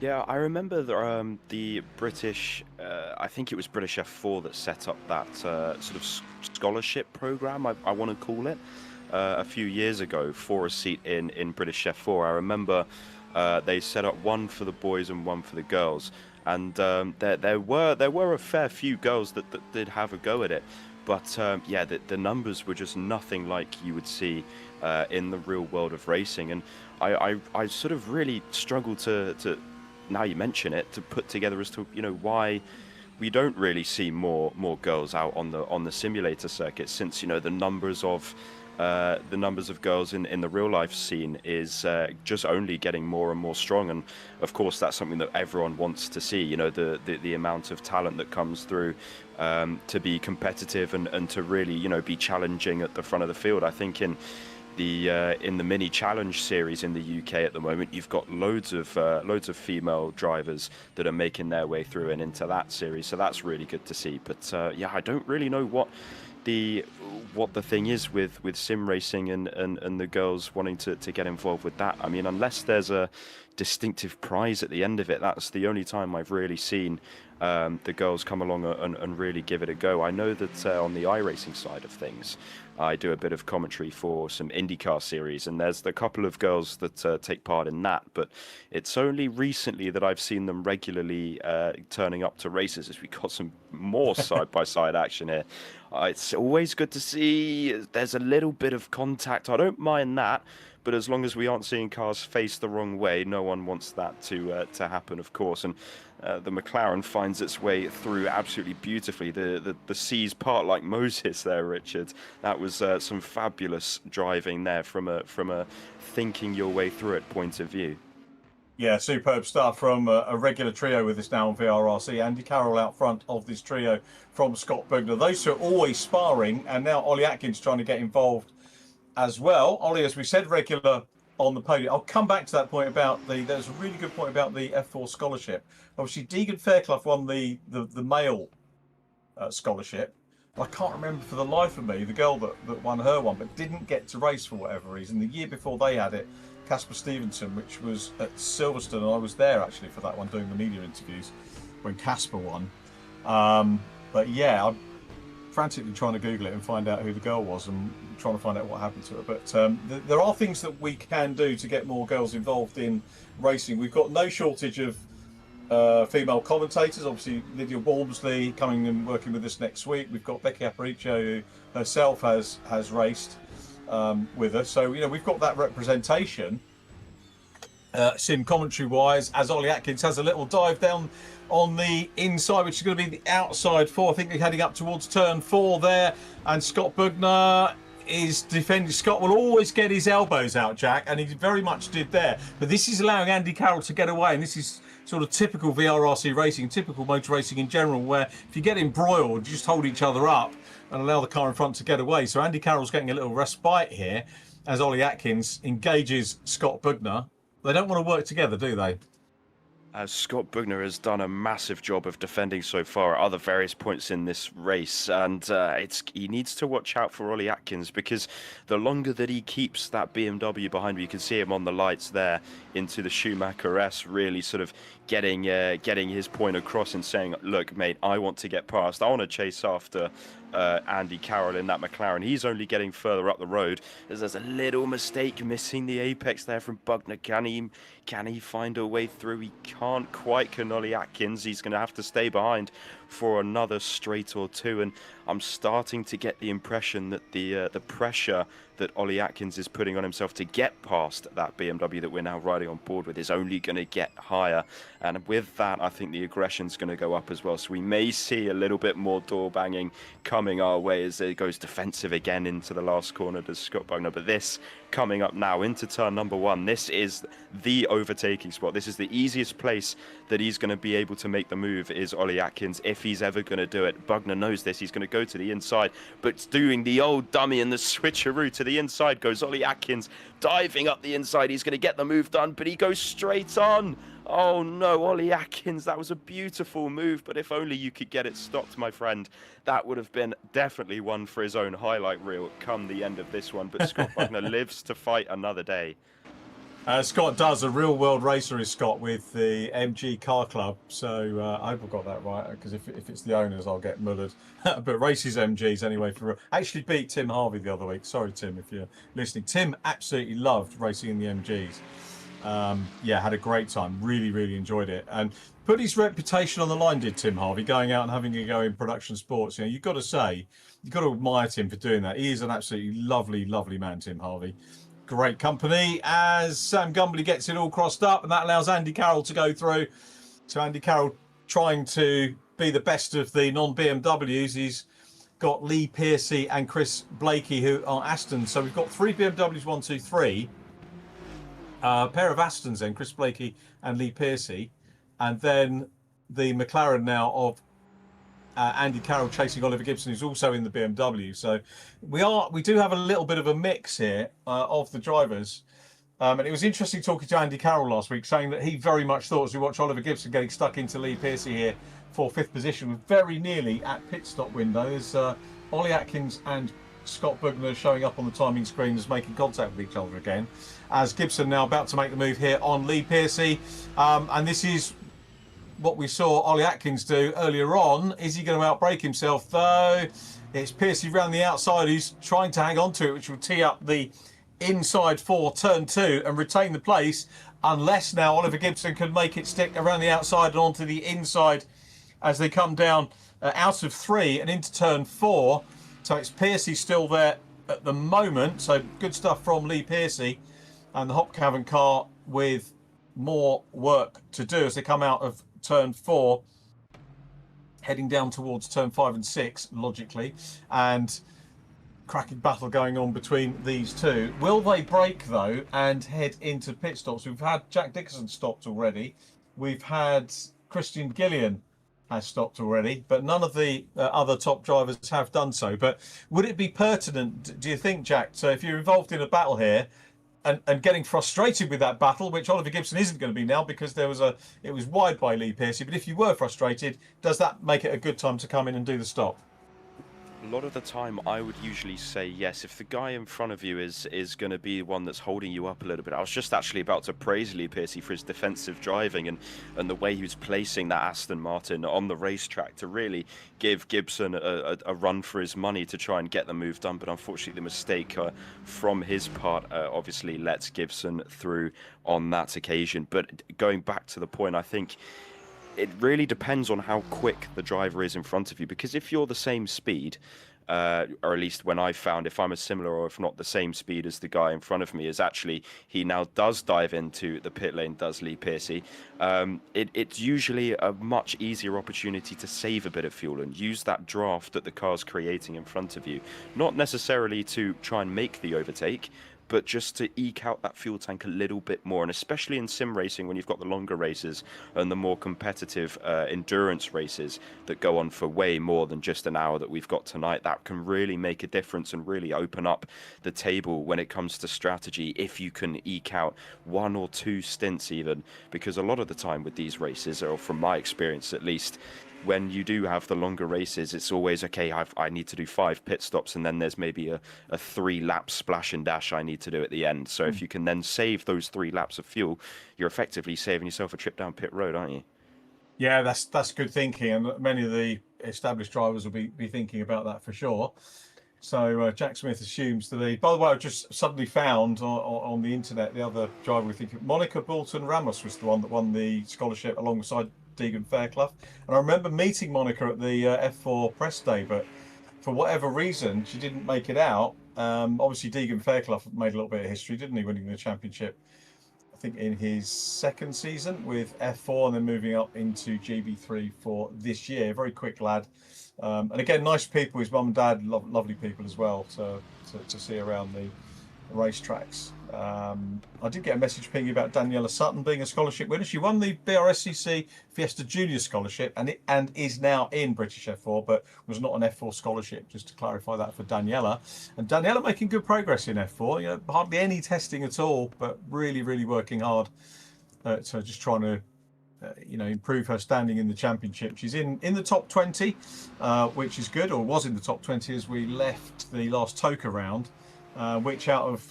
Speaker 3: Yeah, I remember the British, I think it was British F4 that set up that sort of scholarship program, I want to call it, a few years ago for a seat in British F4. I remember they set up one for the boys and one for the girls, and there were a fair few girls that did have a go at it. But yeah, the numbers were just nothing like you would see in the real world of racing, and I sort of really struggled to now you mention it, to put together as to, you know, why we don't really see more girls out on the simulator circuit, since, you know, the numbers of girls in the real life scene is just only getting more and more strong. And of course that's something that everyone wants to see, you know, the amount of talent that comes through to be competitive and to really, you know, be challenging at the front of the field. I think in the mini challenge series in the UK at the moment, you've got loads of female drivers that are making their way through and into that series, so that's really good to see. But yeah, I don't really know what the thing is with sim racing and the girls wanting to get involved with that. I mean, unless there's a distinctive prize at the end of it, that's the only time I've really seen the girls come along and really give it a go. I know that on the iRacing side of things, I do a bit of commentary for some IndyCar series, and there's a couple of girls that take part in that, but it's only recently that I've seen them regularly turning up to races, as we got some more side-by-side action here. It's always good to see there's a little bit of contact. I don't mind that, but as long as we aren't seeing cars face the wrong way, no one wants that to happen, of course. And the McLaren finds its way through absolutely beautifully. The seas part like Moses there, Richard. That was some fabulous driving there from a thinking your way through it point of view.
Speaker 2: Yeah, superb stuff from a regular trio with us now on VRRC. Andy Carroll out front of this trio from Scott Bugner. Those two are always sparring, and now Ollie Atkins trying to get involved as well. Ollie, as we said, regular on the podium. I'll come back to that point about there's a really good point about the F4 scholarship. Obviously, Deegan Fairclough won the male scholarship. I can't remember for the life of me the girl that won her one, but didn't get to race for whatever reason. The year before they had it, Casper Stevenson, which was at Silverstone, and I was there actually for that one doing the media interviews when Casper won. But yeah, I'm frantically trying to Google it and find out who the girl was and trying to find out what happened to her. But there are things that we can do to get more girls involved in racing. We've got no shortage of female commentators. Obviously, Lydia Walmsley coming and working with us next week. We've got Becky Aparicio, who herself has raced with us. So, you know, we've got that representation. Sim commentary wise, as Ollie Atkins has a little dive down on the inside, which is going to be the outside 4. I think they're heading up towards turn 4 there, and Scott Bugner is defending. Scott will always get his elbows out, Jack, and he very much did there. But this is allowing Andy Carroll to get away, and this is sort of typical VRRC racing, typical motor racing in general, where if you get embroiled, you just hold each other up and allow the car in front to get away. So Andy Carroll's getting a little respite here as Ollie Atkins engages Scott Bugner. They don't want to work together, do they?
Speaker 3: Scott Bugner has done a massive job of defending so far at other various points in this race, and he needs to watch out for Ollie Atkins, because the longer that he keeps that BMW behind him, you can see him on the lights there into the Schumacher S, really sort of getting his point across and saying, look, mate, I want to get past. I want to chase after Andy Carroll in that McLaren. He's only getting further up the road, as there's a little mistake missing the apex there from Bugner. Can he find a way through? He can't quite. Can Ollie Atkins? He's going to have to stay behind for another straight or two, and I'm starting to get the impression that the pressure that Ollie Atkins is putting on himself to get past that BMW that we're now riding on board with is only going to get higher, and with that I think the aggression's going to go up as well. So we may see a little bit more door banging coming our way as it goes defensive again into the last corner to Scott Bugner. But this coming up now into turn number 1, this is the overtaking spot. This is the easiest place that he's going to be able to make the move, is Ollie Atkins, if he's ever going to do it. Bugner knows this. He's going to go to the inside, but doing the old dummy and the switcheroo to the inside goes Ollie Atkins, diving up the inside. He's going to get the move done, but he goes straight on. Oh no, Ollie Atkins, that was a beautiful move, but if only you could get it stopped, my friend. That would have been definitely one for his own highlight reel come the end of this one, but Scott Bugner lives to fight another day.
Speaker 2: Scott does. A real world racer is Scott with the MG Car Club. So I hope I got that right, because if it's the owners, I'll get mullered. But races MGs anyway. Actually beat Tim Harvey the other week. Sorry, Tim, if you're listening. Tim absolutely loved racing in the MGs. Yeah, had a great time. Really enjoyed it, and put his reputation on the line. Did Tim Harvey, going out and having a go in production sports? You know, you've got to say, you've got to admire Tim for doing that. He is an absolutely lovely man, Tim Harvey. Great company as Sam Gumbley gets it all crossed up, and that allows Andy Carroll to go through. So Andy Carroll trying to be the best of the non-BMWs. He's got Lee Pearcey and Chris Blakey, who are Aston. So we've got 3 BMWs, 1, 2, 3. A pair of Astons then, Chris Blakey and Lee Pearcey. And then the McLaren now of Andy Carroll chasing Oliver Gibson, who's also in the BMW. So we do have a little bit of a mix here of the drivers. And it was interesting talking to Andy Carroll last week, saying that he very much thought, as we watch Oliver Gibson getting stuck into Lee Pearcey here for 5th position, with very nearly at pit stop window, as Ollie Atkins and Scott Bugner showing up on the timing screen as making contact with each other again. As Gibson now about to make the move here on Lee Pearcey. And this is what we saw Ollie Atkins do earlier on. Is he going to outbrake himself though? It's Pearcey round the outside who's trying to hang on to it, which will tee up the inside for turn 2 and retain the place, unless now Oliver Gibson can make it stick around the outside and onto the inside as they come down out of 3 and into turn 4. So it's Pearcey still there at the moment. So good stuff from Lee Pearcey and the Hopcavern car with more work to do as they come out of turn 4, heading down towards turn 5 and 6 logically, and cracking battle going on between these two. Will they break though and head into pit stops? We've had Jack Dickerson stopped already, we've had Christian Gillian has stopped already, but none of the other top drivers have done so. But would it be pertinent, do you think, Jack, so if you're involved in a battle here and getting frustrated with that battle, which Oliver Gibson isn't going to be now because it was wide by Lee Pearcey, but if you were frustrated, does that make it a good time to come in and do the stop?
Speaker 3: A lot of the time I would usually say yes, if the guy in front of you is going to be one that's holding you up a little bit. I was just actually about to praise Lee Pearcey for his defensive driving and the way he was placing that Aston Martin on the racetrack to really give Gibson a run for his money to try and get the move done. But unfortunately the mistake from his part obviously lets Gibson through on that occasion. But going back to the point, I think it really depends on how quick the driver is in front of you. Because if you're the same speed, or at least when I found, if I'm a similar or if not the same speed as the guy in front of me, is actually he now does dive into the pit lane, does Lee Pearcey. It's usually a much easier opportunity to save a bit of fuel and use that draft that the car's creating in front of you, not necessarily to try and make the overtake, but just to eke out that fuel tank a little bit more. And especially in sim racing, when you've got the longer races and the more competitive endurance races that go on for way more than just an hour that we've got tonight, that can really make a difference and really open up the table when it comes to strategy, if you can eke out 1 or 2 stints even. Because a lot of the time with these races, or from my experience at least, when you do have the longer races, it's always, okay, I need to do 5 pit stops, and then there's maybe a 3-lap splash and dash I need to do at the end. So if you can then save those 3 laps of fuel, you're effectively saving yourself a trip down pit road, aren't you?
Speaker 2: Yeah, that's good thinking, and many of the established drivers will be thinking about that for sure. So Jack Smith assumes the lead. By the way, I just suddenly found on the internet the other driver we think Monica Bolton Ramos was the one that won the scholarship alongside Deegan Fairclough. And I remember meeting Monica at the F4 press day, but for whatever reason, she didn't make it out. Obviously, Deegan Fairclough made a little bit of history, didn't he, winning the championship, I think, in his 2nd season with F4 and then moving up into GB3 for this year. Very quick lad. And again, nice people. His mum and dad, lovely people as well to see around the racetracks. I did get a message pinging about Daniela Sutton being a scholarship winner. She won the VRRC Fiesta Junior Scholarship and is now in British F4, but was not an F4 scholarship, just to clarify that for Daniela. And Daniela making good progress in F4, you know, hardly any testing at all, but really, really working hard. So just trying to improve her standing in the championship. She's in the top 20, which is good, or was in the top 20 as we left the last TOCA round, which out of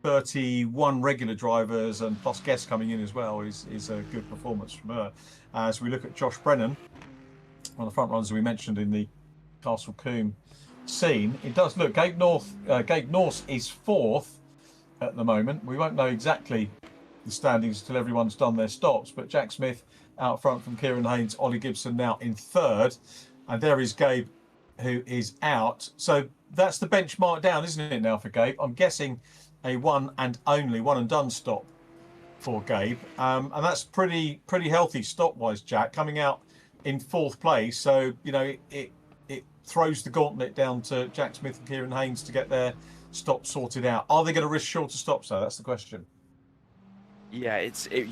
Speaker 2: 31 regular drivers and plus guests coming in as well is a good performance from her. As we look at Josh Brennan, one of the front runners we mentioned in the Castle Combe scene, it does look Gabe Norse is 4th at the moment. We won't know exactly the standings until everyone's done their stops, but Jack Smith out front from Kieran Haynes, Ollie Gibson now in 3rd, and there is Gabe, who is out. So that's the benchmark down, isn't it, now for Gabe? I'm guessing a one and done stop for Gabe, and that's pretty healthy stop wise, Jack, coming out in 4th place. So it throws the gauntlet down to Jack Smith and Kieran Haynes to get their stop sorted out. Are they going to risk shorter stops though? That's the question.
Speaker 3: Yeah,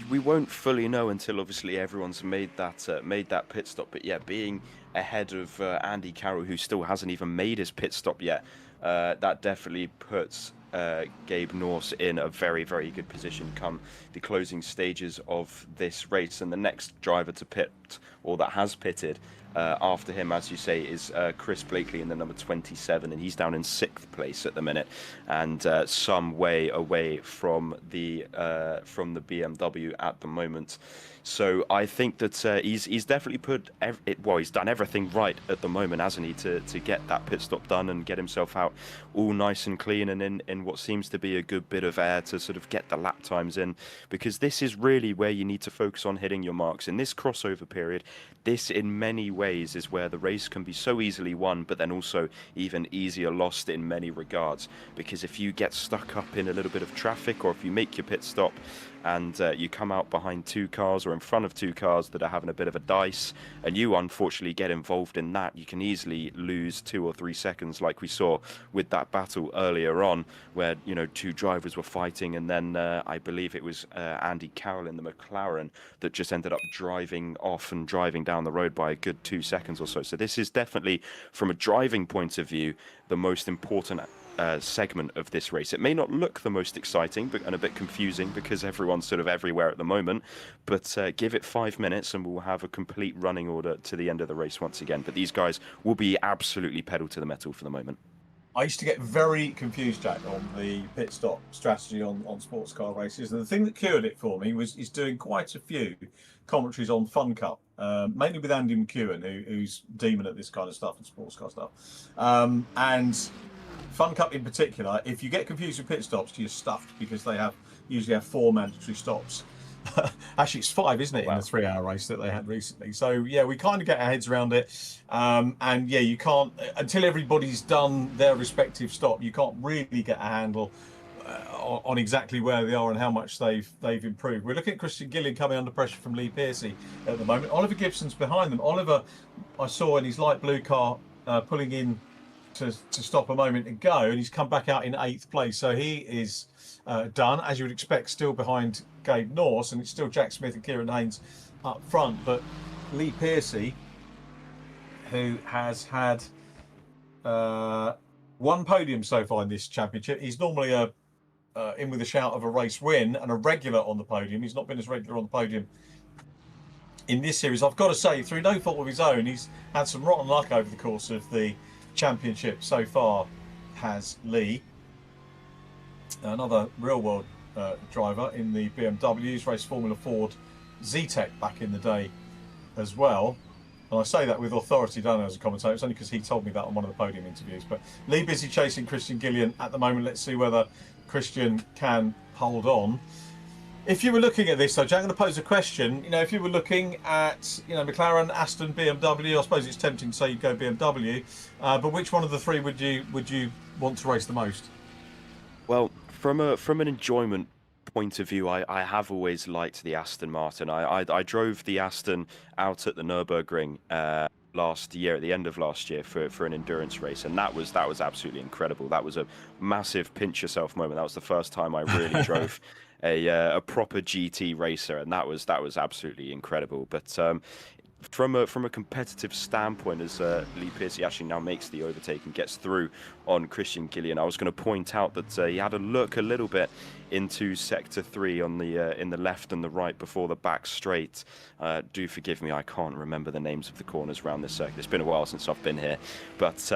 Speaker 3: we won't fully know until obviously everyone's made that pit stop. But yeah, being ahead of Andy Carroll, who still hasn't even made his pit stop yet, that definitely puts Gabe Norse in a very, very good position come the closing stages of this race. And the next driver to pit, or that has pitted after him, as you say, is Chris Blakely in the number 27, and he's down in 6th place at the minute, and some way away from the BMW at the moment. So I think that he's definitely he's done everything right at the moment, hasn't he, to get that pit stop done and get himself out all nice and clean and in what seems to be a good bit of air to sort of get the lap times in, because this is really where you need to focus on hitting your marks in this crossover period. This in many ways is where the race can be so easily won, but then also even easier lost in many regards, because if you get stuck up in a little bit of traffic, or if you make your pit stop and you come out behind 2 cars or in front of 2 cars that are having a bit of a dice, and you unfortunately get involved in that, you can easily lose 2 or 3 seconds, like we saw with that battle earlier on, where 2 drivers were fighting, and then I believe it was Andy Carroll in the McLaren that just ended up driving off and driving down the road by a good 2 seconds or so. So this is definitely, from a driving point of view, the most important segment of this race. It may not look the most exciting and a bit confusing because everyone's sort of everywhere at the moment, but give it 5 minutes and we'll have a complete running order to the end of the race once again. But these guys will be absolutely pedal to the metal for the moment.
Speaker 2: I used to get very confused, Jack, on the pit stop strategy on sports car races, and the thing that cured it for me is doing quite a few commentaries on Fun Cup, mainly with Andy McEwen, who's demon at this kind of stuff and sports car stuff, and Fun Cup in particular. If you get confused with pit stops, you're stuffed, because they usually have 4 mandatory stops. Actually, it's 5, isn't it, in the 3-hour race that they had recently? So yeah, we kind of get our heads around it, and yeah, you can't until everybody's done their respective stop. You can't really get a handle on exactly where they are and how much they've improved. We're looking at Christian Gillian coming under pressure from Lee Pearcey at the moment. Oliver Gibson's behind them. Oliver, I saw in his light blue car pulling in to stop a moment ago, and he's come back out in 8th place. So he is done, as you would expect, still behind Gabe Norse, and it's still Jack Smith and Kieran Haynes up front. But Lee Pearcey, who has had 1 podium so far in this championship, he's normally in with a shout of a race win and a regular on the podium. He's not been as regular on the podium in this series. I've got to say, through no fault of his own, he's had some rotten luck over the course of the championship so far, has Lee. Another real world driver in the BMWs, raced Formula Ford Z-Tech back in the day as well. And I say that with authority, don't I, as a commentator. It's only because he told me that on one of the podium interviews. But Lee busy chasing Christian Gillian at the moment. Let's see whether Christian can hold on. If you were looking at this, though, Jack, I'm going to pose a question. You know, if you were looking at, you know, McLaren, Aston, BMW, I suppose it's tempting to say you'd go BMW, but which one of the 3 would you want to race the most?
Speaker 3: Well, from an enjoyment point of view, I have always liked the Aston Martin. I drove the Aston out at the Nurburgring last year, at the end of last year, for an endurance race, and that was absolutely incredible. That was a massive pinch yourself moment. That was the first time I really drove a proper GT racer, and that was absolutely incredible. But from a competitive standpoint, as Lee Pearcey actually now makes the overtake and gets through on Christian Gillian, I was going to point out that he had a look a little bit into sector 3 on the in the left and the right before the back straight. Do forgive me, I can't remember the names of the corners around this circuit. It's been a while since I've been here, but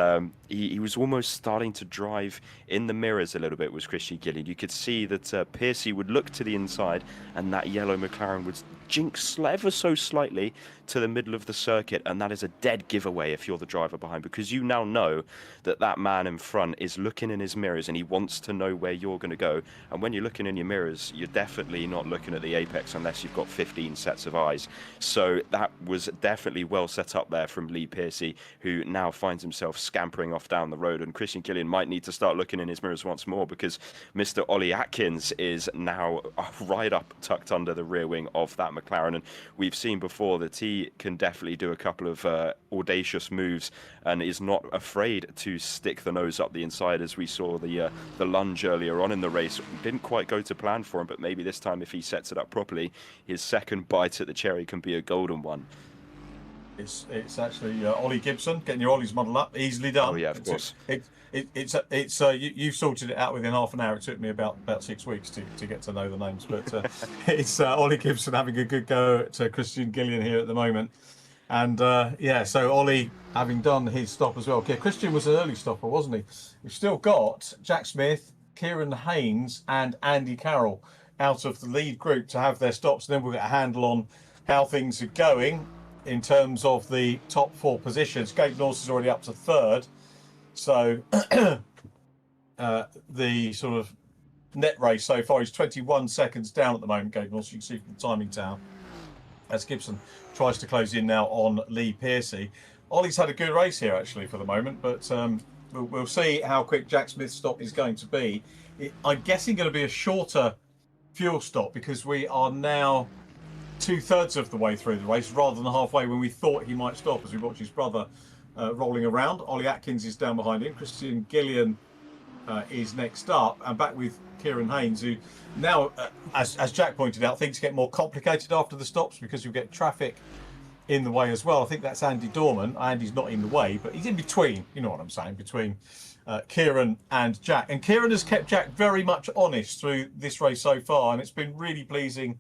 Speaker 3: he was almost starting to drive in the mirrors a little bit, was Christian Gillian. You could see that Pearcey would look to the inside, and that yellow McLaren would jinx ever so slightly to the middle of the circuit, and that is a dead giveaway if you're the driver behind, because you now know that that man in front is looking in his mirrors and he wants to know where you're going to go. And when you're looking in your mirrors, you're definitely not looking at the apex unless you've got 15 sets of eyes. So that was definitely well set up there from Lee Pearcey, who now finds himself scampering off down the road, and Christian Gillian might need to start looking in his mirrors once more, because Mr. Ollie Atkins is now right up tucked under the rear wing of that McLaren, and we've seen before that he can definitely do a couple of audacious moves and is not afraid to stick the nose up the inside, as we saw the lunge earlier on in the race. Didn't quite go to plan for him, but maybe this time if he sets it up properly, his second bite at the cherry can be a golden one.
Speaker 2: It's actually Ollie Gibson, getting your Ollies muddled up, easily done.
Speaker 3: Oh yeah, of course.
Speaker 2: You've sorted it out within half an hour. It took me about 6 weeks to get to know the names, but it's Ollie Gibson having a good go at Christian Gillian here at the moment. And yeah, so Ollie having done his stop as well. Okay, Christian was an early stopper, wasn't he? We've still got Jack Smith, Kieran Haynes and Andy Carroll out of the lead group to have their stops. Then we'll get a handle on how things are going in terms of the top 4 positions. Gabe Norse is already up to 3rd. So the sort of net race so far is 21 seconds down at the moment, Gabe Norse. You can see from the timing tower as Gibson tries to close in now on Lee Pearcey. Ollie's had a good race here actually for the moment, but we'll see how quick Jack Smith's stop is going to be. I'm guessing going to be a shorter fuel stop, because we are now 2/3 of the way through the race rather than halfway when we thought he might stop, as we watch his brother rolling around. Ollie Atkins is down behind him. Christian Gillian is next up, and back with Kieran Haynes, who now, as Jack pointed out, things get more complicated after the stops because you get traffic in the way as well. I think that's Andy Dorman. Andy's not in the way, but he's in between, you know what I'm saying, between Kieran and Jack. And Kieran has kept Jack very much honest through this race so far, and it's been really pleasing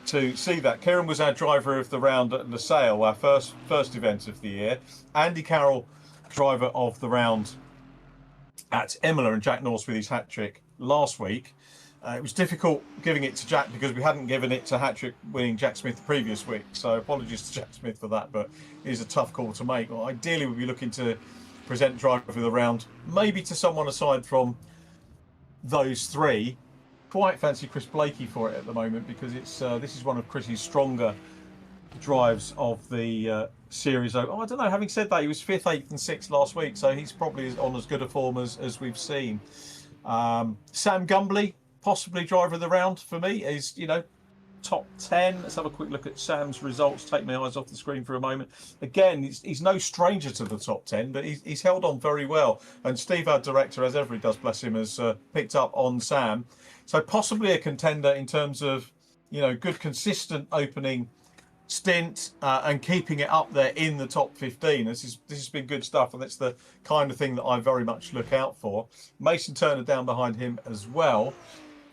Speaker 2: to see that. Kieran was our driver of the round at Losail, our first event of the year. Andy Carroll, driver of the round at Imola, and Jack Norse with his hat-trick last week. It was difficult giving it to Jack because we hadn't given it to hat-trick winning Jack Smith the previous week, so apologies to Jack Smith for that, but it is a tough call to make. Well, ideally we'd be looking to present driver of the round maybe to someone aside from those 3, quite fancy Chris Blakey for it at the moment, because it's this is one of Chris's stronger drives of the series. Oh, I don't know. Having said that, he was 5th, 8th, and 6th last week, so he's probably on as good a form as we've seen. Sam Gumbley, possibly driver of the round for me, is top 10. Let's have a quick look at Sam's results. Take my eyes off the screen for a moment. Again, he's no stranger to the top 10, but he's held on very well. And Steve, our director, as ever he does, bless him, has picked up on Sam. So possibly a contender in terms of, good consistent opening stint and keeping it up there in the top 15. This has been good stuff, and that's the kind of thing that I very much look out for. Mason Turner down behind him as well,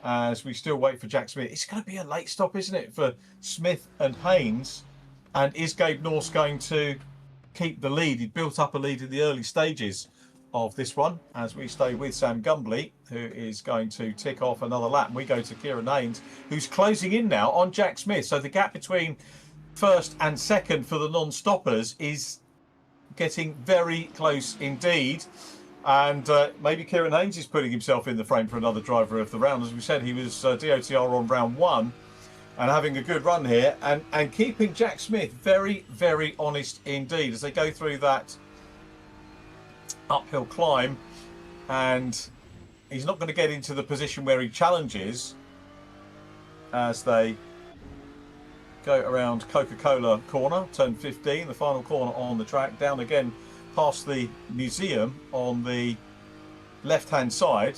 Speaker 2: as we still wait for Jack Smith. It's going to be a late stop, isn't it, for Smith and Haynes? And is Gabe Norse going to keep the lead? He built up a lead in the early stages of this one, as we stay with Sam Gumbley, who is going to tick off another lap. And we go to Kieran Haynes, who's closing in now on Jack Smith. So the gap between first and second for the non-stoppers is getting very close indeed. And maybe Kieran Haynes is putting himself in the frame for another driver of the round. As we said, he was DOTR on round 1 and having a good run here, and keeping Jack Smith very, very honest indeed as they go through that uphill climb. And he's not going to get into the position where he challenges as they go around Coca-Cola corner, turn 15, the final corner on the track, down again past the museum on the left-hand side.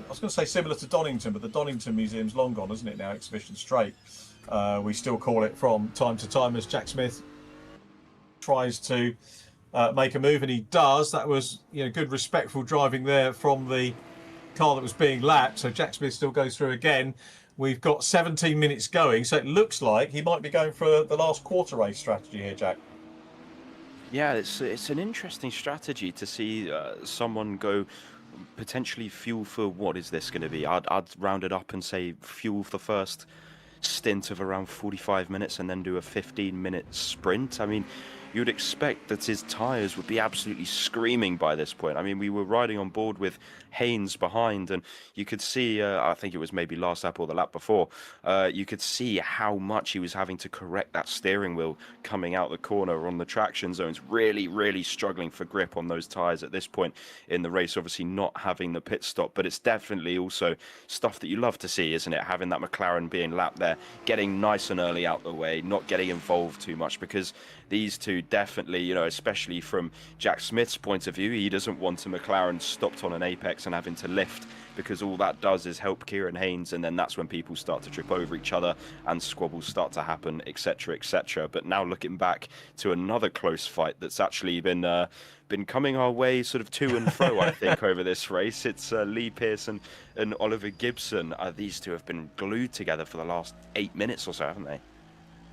Speaker 2: I was going to say similar to Donington, but the Donington Museum's long gone, isn't it now? Exhibition Straight. We still call it from time to time as Jack Smith tries to make a move, and he does. That was good, respectful driving there from the car that was being lapped. So Jack Smith still goes through again. We've got 17 minutes going, so it looks like he might be going for the last quarter race strategy here, Jack.
Speaker 3: Yeah, it's an interesting strategy to see someone go potentially fuel for, what is this going to be? I'd round it up and say fuel for the first stint of around 45 minutes and then do a 15-minute sprint. I mean, you'd expect that his tyres would be absolutely screaming by this point. I mean, we were riding on board with Haynes behind, and you could see, I think it was maybe last lap or the lap before, you could see how much he was having to correct that steering wheel coming out the corner on the traction zones. Really, really struggling for grip on those tyres at this point in the race, obviously not having the pit stop. But it's definitely also stuff that you love to see, isn't it? Having that McLaren being lapped there, getting nice and early out the way, not getting involved too much, because these two definitely, especially from Jack Smith's point of view, he doesn't want a McLaren stopped on an apex and having to lift, because all that does is help Kieran Haynes, and then that's when people start to trip over each other and squabbles start to happen, etc., etc. But now looking back to another close fight that's actually been coming our way sort of to and fro, I think, over this race. It's Lee Pearson and Oliver Gibson. These two have been glued together for the last 8 minutes or so, haven't they?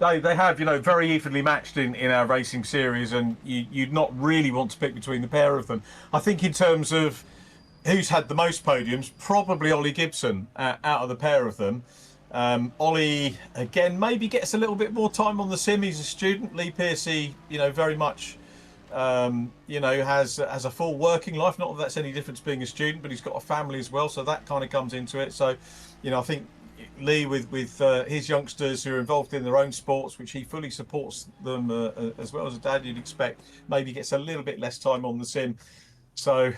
Speaker 2: They have, very evenly matched in our racing series, and you'd not really want to pick between the pair of them. I think in terms of who's had the most podiums, probably Ollie Gibson out of the pair of them. Ollie, again, maybe gets a little bit more time on the sim. He's a student. Lee Pearcey, very much, has a full working life. Not that that's any different to being a student, but he's got a family as well, so that kind of comes into it. So, I think Lee, with his youngsters who are involved in their own sports, which he fully supports them as well as a dad, you'd expect, maybe gets a little bit less time on the sim. So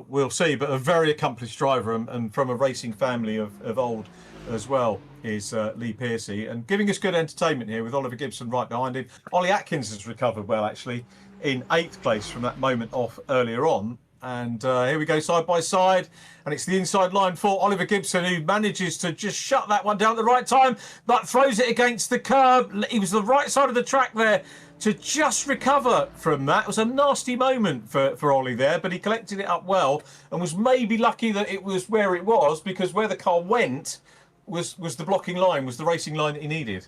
Speaker 2: we'll see. But a very accomplished driver, and from a racing family of old as well, is Lee Pearcey, and giving us good entertainment here with Oliver Gibson right behind him. Ollie Atkins has recovered well, actually, in 8th place from that moment off earlier on. And here we go side by side, and it's the inside line for Oliver Gibson, who manages to just shut that one down at the right time, but throws it against the curb. He was the right side of the track there to just recover from that. It was a nasty moment for Ollie there, but he collected it up well and was maybe lucky that it was where it was, because where the car went was the blocking line, was the racing line that he needed.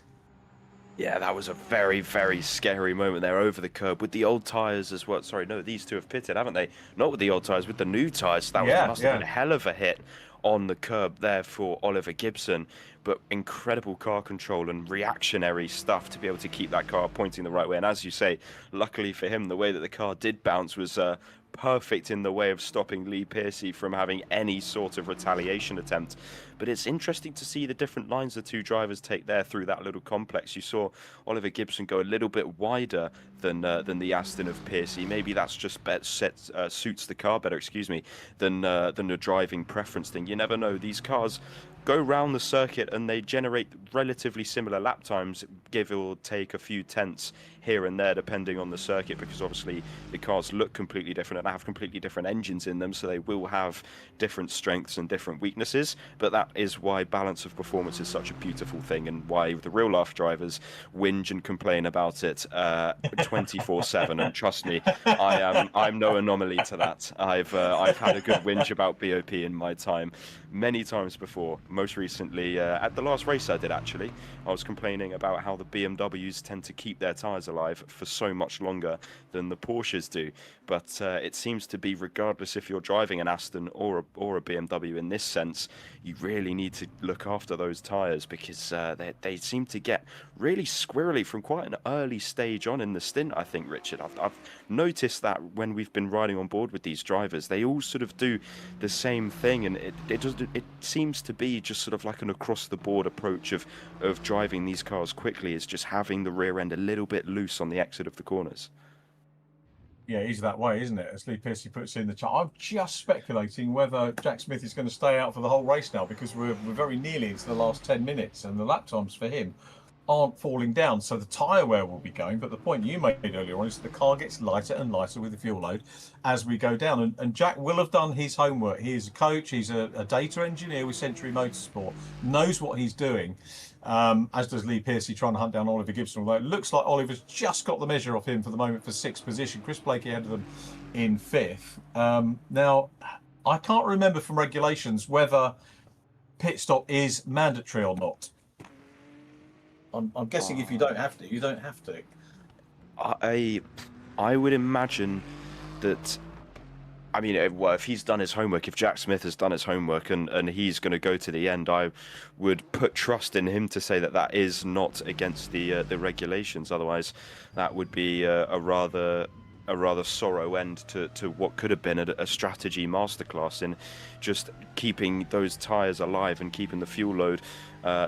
Speaker 3: Yeah, that was a very, very scary moment there over the curb with the old tyres as well. Sorry, no, these two have pitted, haven't they? Not with the old tyres, with the new tyres. That must have been a hell of a hit on the curb there for Oliver Gibson. But incredible car control and reactionary stuff to be able to keep that car pointing the right way. And as you say, luckily for him, the way that the car did bounce was perfect in the way of stopping Lee Pearcey from having any sort of retaliation attempt. But it's interesting to see the different lines the two drivers take there through that little complex. You saw Oliver Gibson go a little bit wider than the Aston of Pearcey. Maybe that's just suits the car better, than the driving preference thing. You never know. These cars go round the circuit and they generate relatively similar lap times, give or take a few tenths here and there depending on the circuit, because obviously the cars look completely different and have completely different engines in them, so they will have different strengths and different weaknesses. But that is why balance of performance is such a beautiful thing, and why the real life drivers whinge and complain about it 24/7. And trust me, I'm no anomaly to that. I've had a good whinge about BOP in my time many times before. Most recently at the last race I did, actually, I was complaining about how the BMWs tend to keep their tyres alive for so much longer than the Porsches do. But it seems to be, regardless if you're driving an Aston or a BMW in this sense, you really need to look after those tyres, because they seem to get really squirrely from quite an early stage on in the stint, I think, Richard. I've noticed that when we've been riding on board with these drivers, they all sort of do the same thing, and it seems to be just sort of like an across-the-board approach of driving these cars quickly, is just having the rear end a little bit loose on the exit of the corners.
Speaker 2: Yeah, it is that way, isn't it? As Lee Pearcey puts in the chat, I'm just speculating whether Jack Smith is going to stay out for the whole race now, because we're very nearly into the last 10 minutes and the lap times for him aren't falling down. So the tyre wear will be going. But the point you made earlier on is the car gets lighter and lighter with the fuel load as we go down. And Jack will have done his homework. He is a coach. He's a data engineer with Century Motorsport, knows what he's doing. As does Lee Pearcey, trying to hunt down Oliver Gibson, although it looks like Oliver's just got the measure of him for the moment for 6th position. Chris Blakey ahead of them in 5th. Now, I can't remember from regulations whether pit stop is mandatory or not. I'm guessing if you don't have to, you don't have to.
Speaker 3: I would imagine that. I mean, well, if he's done his homework, if Jack Smith has done his homework and he's going to go to the end, I would put trust in him to say that that is not against the regulations. Otherwise, that would be a rather sorrow end to what could have been a strategy masterclass in just keeping those tyres alive and keeping the fuel load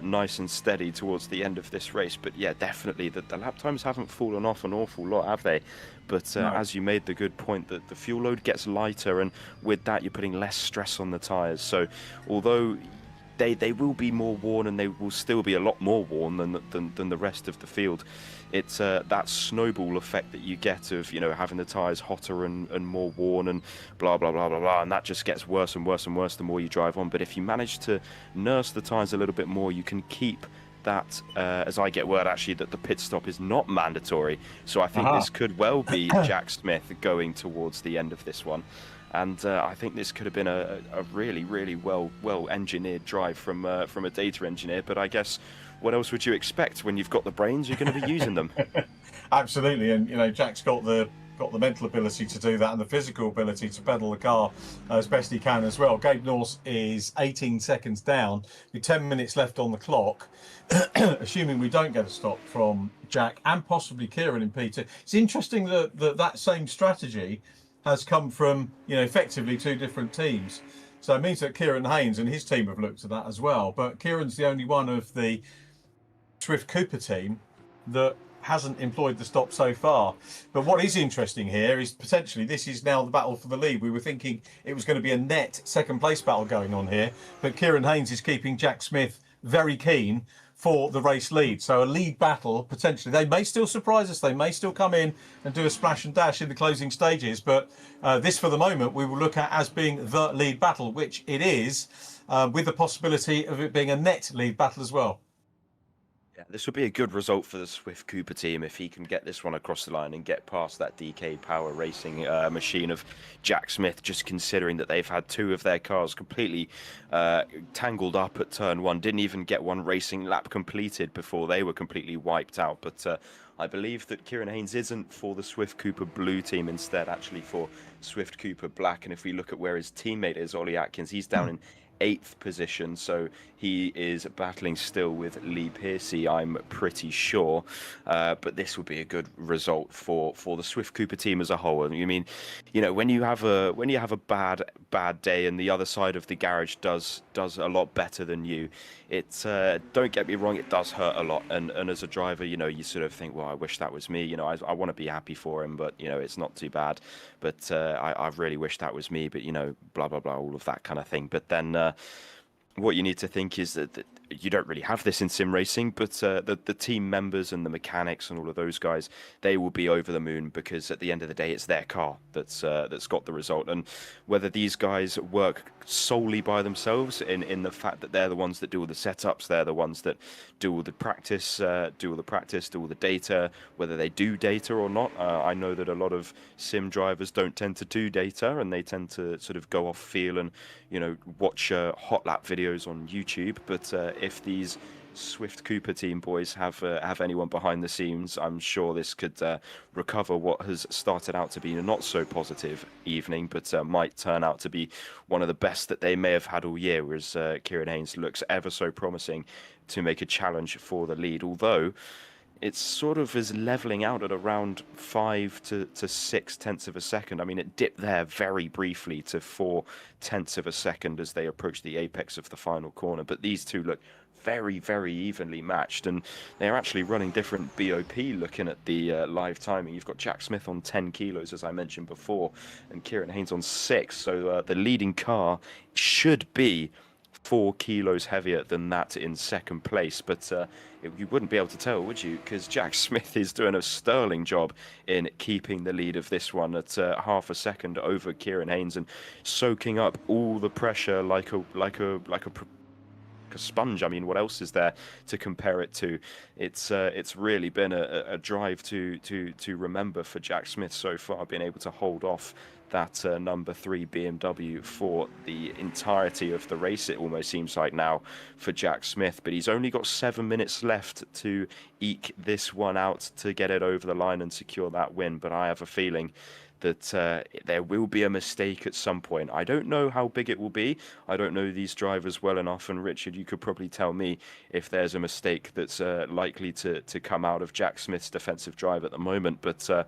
Speaker 3: nice and steady towards the end of this race. But yeah, definitely the lap times haven't fallen off an awful lot, have they? But
Speaker 2: No.
Speaker 3: as you made the good point, that the fuel load gets lighter, and with that you're putting less stress on the tyres. So although they will be more worn, and they will still be a lot more worn than the rest of the field, it's that snowball effect that you get of, you know, having the tyres hotter and more worn and blah blah blah blah blah, and that just gets worse and worse and worse the more you drive on. But if you manage to nurse the tyres a little bit more, you can keep that, as I get word actually that the pit stop is not mandatory. So I think this could well be Jack Smith going towards the end of this one. And I think this could have been a really, really well engineered drive from a data engineer. But I guess what else would you expect when you've got the brains? You're going to be using them.
Speaker 2: Absolutely, and you know, Jack's got the mental ability to do that and the physical ability to pedal the car as best he can as well. Gabe Norse is 18 seconds down with 10 minutes left on the clock, assuming we don't get a stop from Jack and possibly Kieran in P2. It's interesting that same strategy has come from, you know, effectively two different teams. So it means that Kieran Haynes and his team have looked at that as well. But Kieran's the only one of the Swift Cooper team that hasn't employed the stop so far. But what is interesting here is potentially this is now the battle for the lead. We were thinking it was going to be a net second place battle going on here, but Kieran Haynes is keeping Jack Smith very keen for the race lead. So a lead battle, potentially. They may still surprise us. They may still come in and do a splash and dash in the closing stages. But this, for the moment, we will look at as being the lead battle, which it is, with the possibility of it being a net lead battle as well.
Speaker 3: Yeah, this would be a good result for the Swift Cooper team if he can get this one across the line and get past that DK Power Racing machine of Jack Smith, just considering that they've had two of their cars completely tangled up at turn one, didn't even get one racing lap completed before they were completely wiped out. But I believe that Kieran Haynes isn't for the Swift Cooper Blue team, instead actually for Swift Cooper Black. And if we look at where his teammate is, Ollie Atkins, he's down in 8th position, so he is battling still with Lee Piercy, I'm pretty sure. But this would be a good result for the Swift Cooper team as a whole. And you mean, when you have a bad day and the other side of the garage does a lot better than you, it's don't get me wrong, it does hurt a lot. And as a driver, you sort of think, well, I wish that was me. I want to be happy for him, but it's not too bad. But I really wish that was me. But blah blah blah, all of that kind of thing. But then what you need to think is that you don't really have this in sim racing, but the team members and the mechanics and all of those guys, they will be over the moon, because at the end of the day, it's their car that's got the result. And whether these guys work solely by themselves in the fact that they're the ones that do all the setups, they're the ones that do all the practice, do all the data, whether they do data or not. I know that a lot of sim drivers don't tend to do data, and they tend to sort of go off feel and watch hot lap videos on YouTube. But if these Swift Cooper team boys have anyone behind the scenes, I'm sure this could recover what has started out to be a not so positive evening, but might turn out to be one of the best that they may have had all year. Whereas Kieran Haynes looks ever so promising to make a challenge for the lead, although it's sort of is leveling out at around 5 to 6 tenths of a second. I mean, it dipped there very briefly to 4 tenths of a second as they approach the apex of the final corner. But these two look very, very evenly matched, and they're actually running different BOP looking at the live timing. You've got Jack Smith on 10 kilos, as I mentioned before, and Kieran Haynes on 6. So the leading car should be 4 kilos heavier than that in second place, but you wouldn't be able to tell, would you? Because Jack Smith is doing a sterling job in keeping the lead of this one at half a second over Kieran Haynes, and soaking up all the pressure like a sponge. I mean, what else is there to compare it to? It's really been a drive to remember for Jack Smith so far, being able to hold off that number 3 BMW for the entirety of the race. It almost seems like now for Jack Smith, but he's only got 7 minutes left to eke this one out to get it over the line and secure that win. But I have a feeling that there will be a mistake at some point. I don't know how big it will be. I don't know these drivers well enough, and Richard, you could probably tell me if there's a mistake that's likely to come out of Jack Smith's defensive drive at the moment. But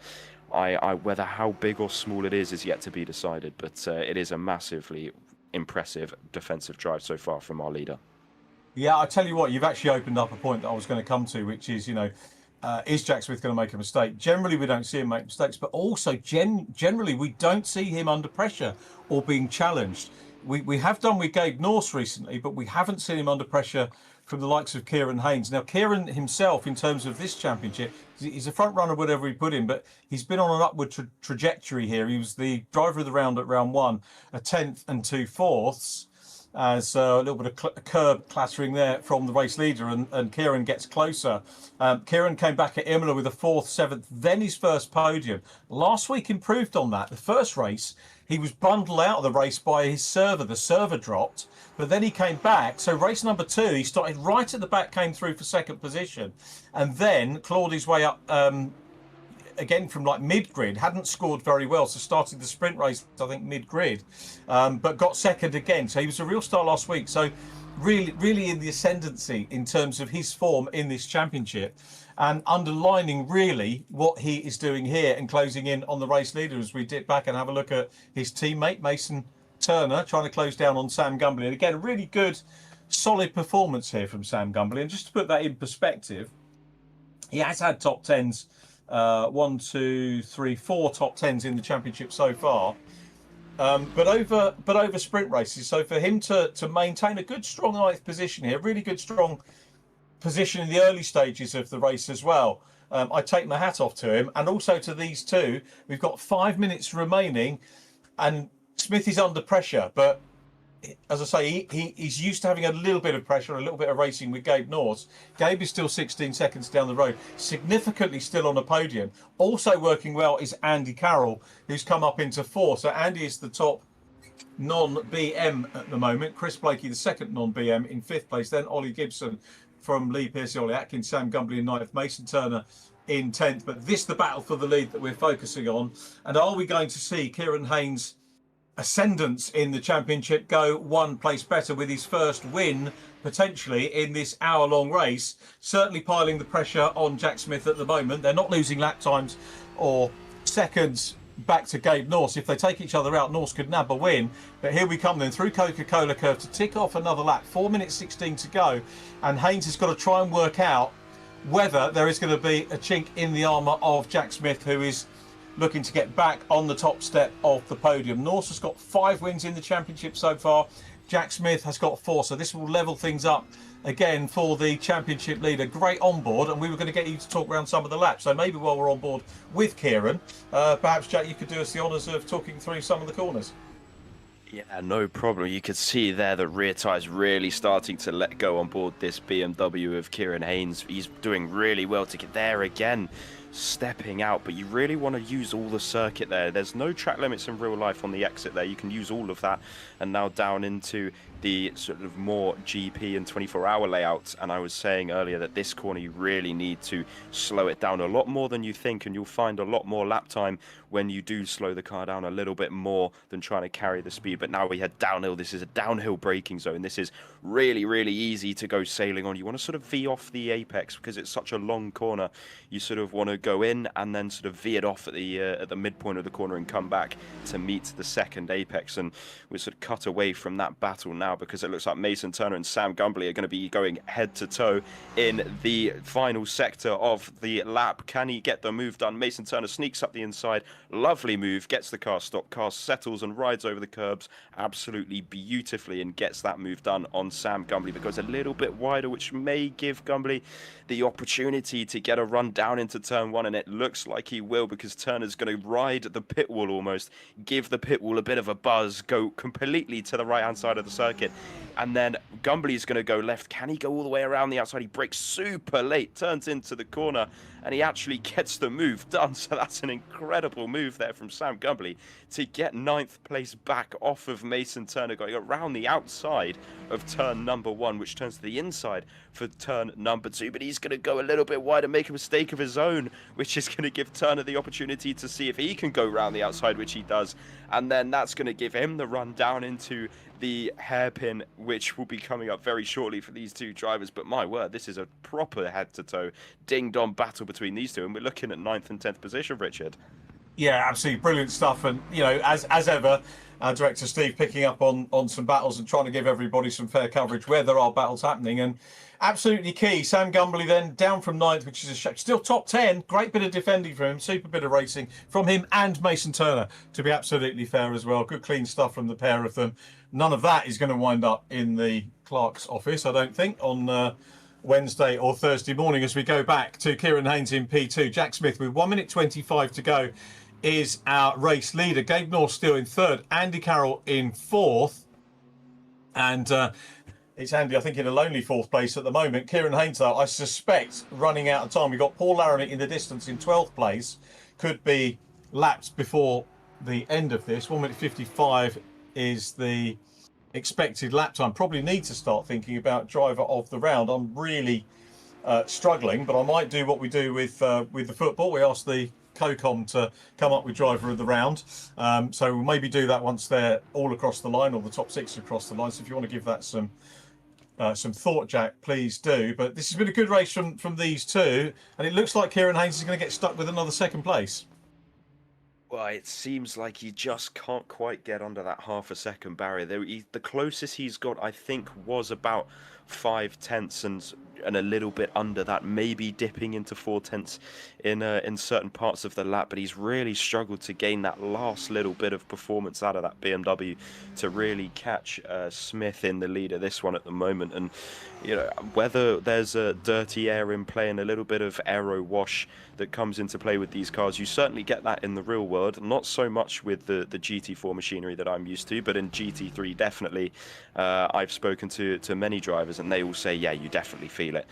Speaker 3: whether how big or small it is yet to be decided, but it is a massively impressive defensive drive so far from our leader.
Speaker 2: Yeah, I tell you what, you've actually opened up a point that I was going to come to, which is, is Jack Smith going to make a mistake? Generally, we don't see him make mistakes, but also generally, we don't see him under pressure or being challenged. We have done with Gabe Norse recently, but we haven't seen him under pressure from the likes of Kieran Haynes. Now, Kieran himself, in terms of this championship, he's a front runner, whatever he put in, but he's been on an upward trajectory here. He was the driver of the round at round 1, a 10th and 2/4, as a little bit of curb clattering there from the race leader, and Kieran gets closer. Kieran came back at Imola with a 4th, 7th, then his first podium. Last week improved on that. The first race, he was bundled out of the race by his server. The server dropped, but then he came back. So race number 2, he started right at the back, came through for 2nd position, and then clawed his way up again from like mid-grid. Hadn't scored very well, so started the sprint race, I think, mid-grid, but got 2nd again. So he was a real star last week. So really in the ascendancy in terms of his form in this championship, and underlining really what he is doing here and closing in on the race leader as we dip back and have a look at his teammate Mason Turner trying to close down on Sam Gumberly. And again, a really good, solid performance here from Sam Gumberly. And just to put that in perspective, he has had top 10s, 1, 2, 3, 4 top 10s in the championship so far. But over sprint races. So for him to maintain a good, strong 9th position here, really good, strong position in the early stages of the race as well. I take my hat off to him, and also to these two. We've got 5 minutes remaining, and Smith is under pressure, but as I say, he's used to having a little bit of pressure, a little bit of racing with Gabe Norse. Gabe is still 16 seconds down the road, significantly still on a podium. Also working well is Andy Carroll, who's come up into 4. So Andy is the top non-BM at the moment. Chris Blakey, the second non-BM, in 5th place. Then Ollie Gibson from Lee Piercy, Ollie Atkins, Sam Gumberly in 9th, Mason Turner in 10th. But this the battle for the lead that we're focusing on. And are we going to see Kieran Haynes ascendance in the championship go one place better with his first win potentially in this hour-long race, certainly piling the pressure on Jack Smith at the moment. They're not losing lap times or seconds back to Gabe Norse. If they take each other out, Norse could nab a win. But here we come then through Coca-Cola curve to tick off another lap. 4 minutes 16 to go, and Haynes has got to try and work out whether there is going to be a chink in the armour of Jack Smith, who is looking to get back on the top step of the podium. Norse has got 5 wins in the championship so far. Jack Smith has got 4, so this will level things up again for the championship leader. Great on board, and we were going to get you to talk around some of the laps, so maybe while we're on board with Kieran, perhaps Jack, you could do us the honours of talking through some of the corners.
Speaker 3: Yeah, no problem. You could see there the rear tyres really starting to let go on board this BMW of Kieran Haynes. He's doing really well to get there again, stepping out, but you really want to use all the circuit there. There's no track limits in real life on the exit there. You can use all of that, and now down into the sort of more GP and 24-hour layouts. And I was saying earlier that this corner you really need to slow it down a lot more than you think, and you'll find a lot more lap time when you do slow the car down a little bit more than trying to carry the speed. But now we head downhill. This is a downhill braking zone. This is really, really easy to go sailing on. You want to sort of V off the apex because it's such a long corner. You sort of want to go in and then sort of V it off at the midpoint of the corner and come back to meet the second apex. And we sort of cut away from that battle now, because it looks like Mason Turner and Sam Gumbley are going to be going head to toe in the final sector of the lap. Can he get the move done? Mason Turner sneaks up the inside. Lovely move, gets the car stopped. Car settles and rides over the curbs absolutely beautifully and gets that move done on Sam Gumbley, because a little bit wider, which may give Gumbley the opportunity to get a run down into turn 1, and it looks like he will, because Turner's going to ride the pit wall almost, give the pit wall a bit of a buzz, go completely to the right hand side of the circuit, and then Gumbley's going to go left. Can he go all the way around the outside? He brakes super late, turns into the corner, and he actually gets the move done. So that's an incredible move there from Sam Gumbley to get 9th place back off of Mason Turner, going around the outside of turn number 1, which turns to the inside for turn number 2. But he's going to go a little bit wider, make a mistake of his own, which is going to give Turner the opportunity to see if he can go around the outside, which he does. And then that's going to give him the run down into the hairpin, which will be coming up very shortly for these two drivers. But my word, this is a proper head-to-toe ding-dong battle between these two, and we're looking at 9th and 10th position, Richard.
Speaker 2: Yeah, absolutely brilliant stuff. And, you know, as ever, our director Steve picking up on some battles and trying to give everybody some fair coverage where there are battles happening. And absolutely key. Sam Gumbley then down from 9th, which is a shame. Still top 10. Great bit of defending from him. Super bit of racing from him and Mason Turner, to be absolutely fair as well. Good clean stuff from the pair of them. None of that is going to wind up in the clerk's office, I don't think, on Wednesday or Thursday morning, as we go back to Kieran Haynes in P2. Jack Smith with 1 minute 25 to go is our race leader. Gabe Norse still in 3rd. Andy Carroll in 4th. And it's Andy, I think, in a lonely 4th place at the moment. Kieran Haynes, though, I suspect, running out of time. We've got Paul Laramie in the distance in 12th place. Could be lapped before the end of this. 1 minute 55 is the expected lap time. Probably need to start thinking about driver of the round. I'm really struggling, but I might do what we do with the football. We ask the COCOM to come up with driver of the round. So we'll maybe do that once they're all across the line, or the top 6 across the line. So if you want to give that some thought, Jack, please do. But this has been a good race from these two, and it looks like Kieran Haynes is going to get stuck with another 2nd place.
Speaker 3: Well, it seems like he just can't quite get under that half a second barrier. The closest he's got, I think, was about 5 tenths and a little bit under that, maybe dipping into 4 tenths in certain parts of the lap. But he's really struggled to gain that last little bit of performance out of that BMW to really catch Smith in the lead of this one at the moment. And you know, whether there's a dirty air in play and a little bit of aero wash that comes into play with these cars, you certainly get that in the real world. Not so much with the GT4 machinery that I'm used to, but in GT3 definitely. I've spoken to many drivers and they all say, yeah, you definitely feel it.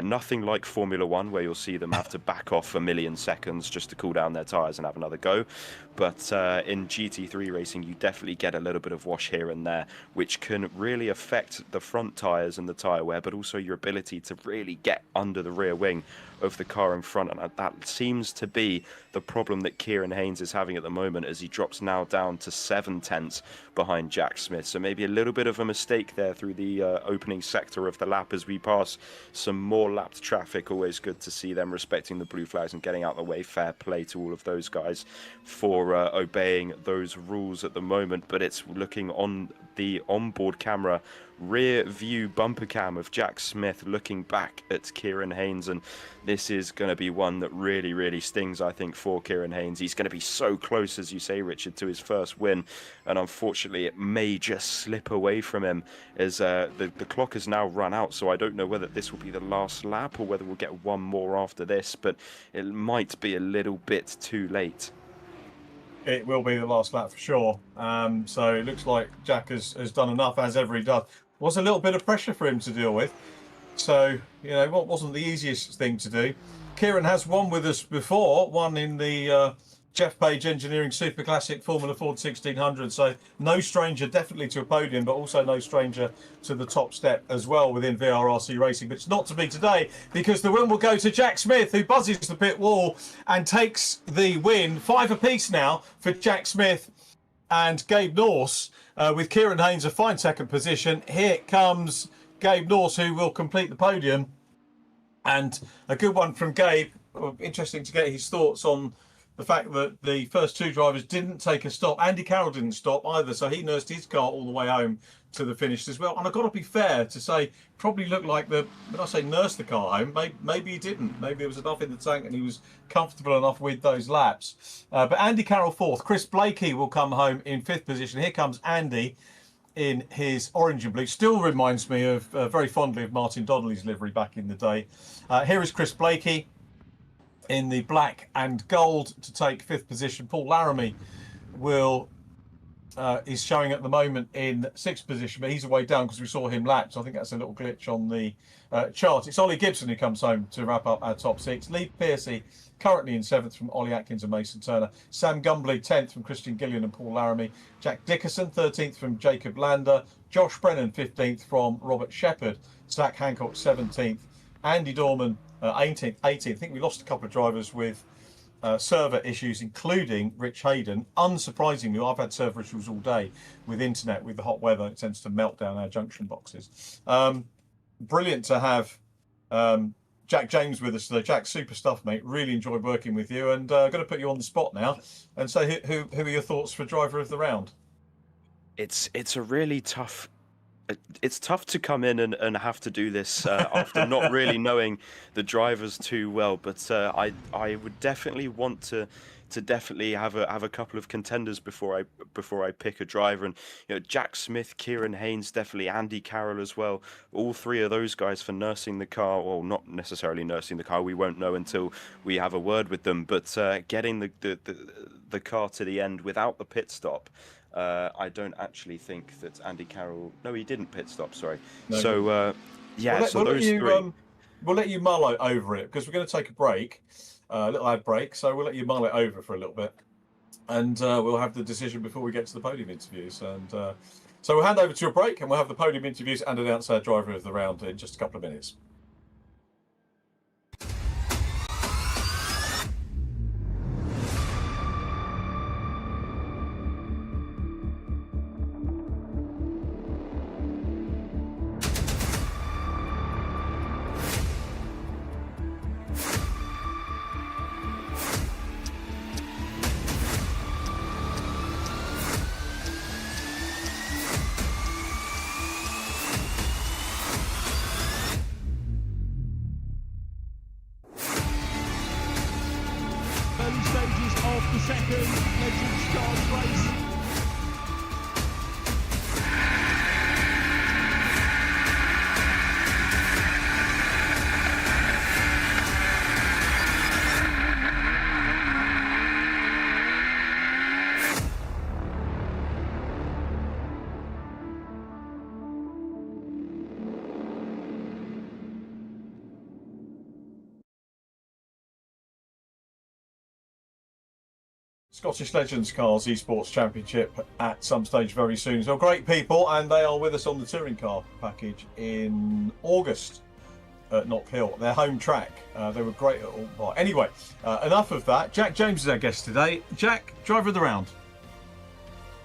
Speaker 3: Nothing like Formula One, where you'll see them have to back off a million seconds just to cool down their tyres and have another go. But in GT3 racing, you definitely get a little bit of wash here and there, which can really affect the front tyres and the tyre wear, but also your ability to really get under the rear wing of the car in front, and that seems to be the problem that Kieran Haynes is having at the moment, as he drops now down to 7/10 behind Jack Smith. So maybe a little bit of a mistake there through the opening sector of the lap as we pass some more lapped traffic. Always good to see them respecting the blue flags and getting out of the way. Fair play to all of those guys for obeying those rules at the moment. But it's looking on the onboard camera rear view bumper cam of Jack Smith looking back at Kieran Haynes, and this is going to be one that really stings, I think, for Kieran Haynes. He's going to be so close, as you say, Richard, to his first win, and unfortunately it may just slip away from him as the clock has now run out. So I don't know whether this will be the last lap or whether we'll get one more after this, but it might be a little bit too late.
Speaker 2: It will be the last lap for sure. So it looks like Jack has done enough, as ever he does. Was a little bit of pressure for him to deal with. So, you know, what wasn't the easiest thing to do. Kieran has won with us before, won in the Geoff Page Engineering Super Classic Formula Ford 1600. So no stranger definitely to a podium, but also no stranger to the top step as well within VRRC racing. But it's not to be today, because the win will go to Jack Smith, who buzzes the pit wall and takes the win. 5 apiece now for Jack Smith and Gabe Norse, with Kieran Haynes a fine second position. Here comes Gabe Norse, who will complete the podium, and a good one from Gabe. Interesting to get his thoughts on the fact that the first 2 drivers didn't take a stop. Andy Carroll didn't stop either, so he nursed his car all the way home to the finish as well. And I've got to be fair to say, probably looked like when I say nurse the car home, maybe he didn't. Maybe there was enough in the tank and he was comfortable enough with those laps. But Andy Carroll 4th. Chris Blakey will come home in 5th position. Here comes Andy in his orange and blue. Still reminds me of very fondly of Martin Donnelly's livery back in the day. Here is Chris Blakey in the black and gold to take 5th position. Paul Laramie is showing at the moment in 6th position, but he's away down because we saw him lapped. So I think that's a little glitch on the chart. It's Ollie Gibson who comes home to wrap up our top 6. Lee Piercy currently in 7th from Ollie Atkins and Mason Turner. Sam Gumbly 10th from Christian Gillian and Paul Laramie. Jack Dickerson 13th from Jacob Lander. Josh Brennan 15th from Robert Shepherd. Zach Hancock 17th. Andy Dorman 18th. I think we lost a couple of drivers with server issues, including Rich Hayden. Unsurprisingly, I've had server issues all day with internet. With the hot weather, it tends to melt down our junction boxes. Brilliant to have Jack James with us today. Jack, super stuff, mate. Really enjoyed working with you, and going to put you on the spot now and say who are your thoughts for driver of the round?
Speaker 3: It's a really tough. It's tough to come in and have to do this after not really knowing the drivers too well. But I would definitely want to definitely have a couple of contenders before I pick a driver. And you know, Jack Smith, Kieran Haynes, definitely Andy Carroll as well. All 3 of those guys for nursing the car, well, not necessarily nursing the car. We won't know until we have a word with them. But getting the car to the end without the pit stop. I don't actually think that Andy Carroll. No, he didn't pit stop. Sorry. No, so yeah, so those 3.
Speaker 2: We'll let you mull over it because we're going to take a break, a little ad break. So we'll let you mull it over for a little bit, and we'll have the decision before we get to the podium interviews. And so we'll hand over to a break, and we'll have the podium interviews and announce our driver of the round in just a couple of minutes.
Speaker 1: Early stages of the second Legends Cars race.
Speaker 2: Scottish Legends Cars Esports Championship at some stage very soon. So great people, and they are with us on the touring car package in August. at Knock Hill, their home track. They were great at all. Right. Anyway, enough of that. Jack James is our guest today. Jack, driver of the round.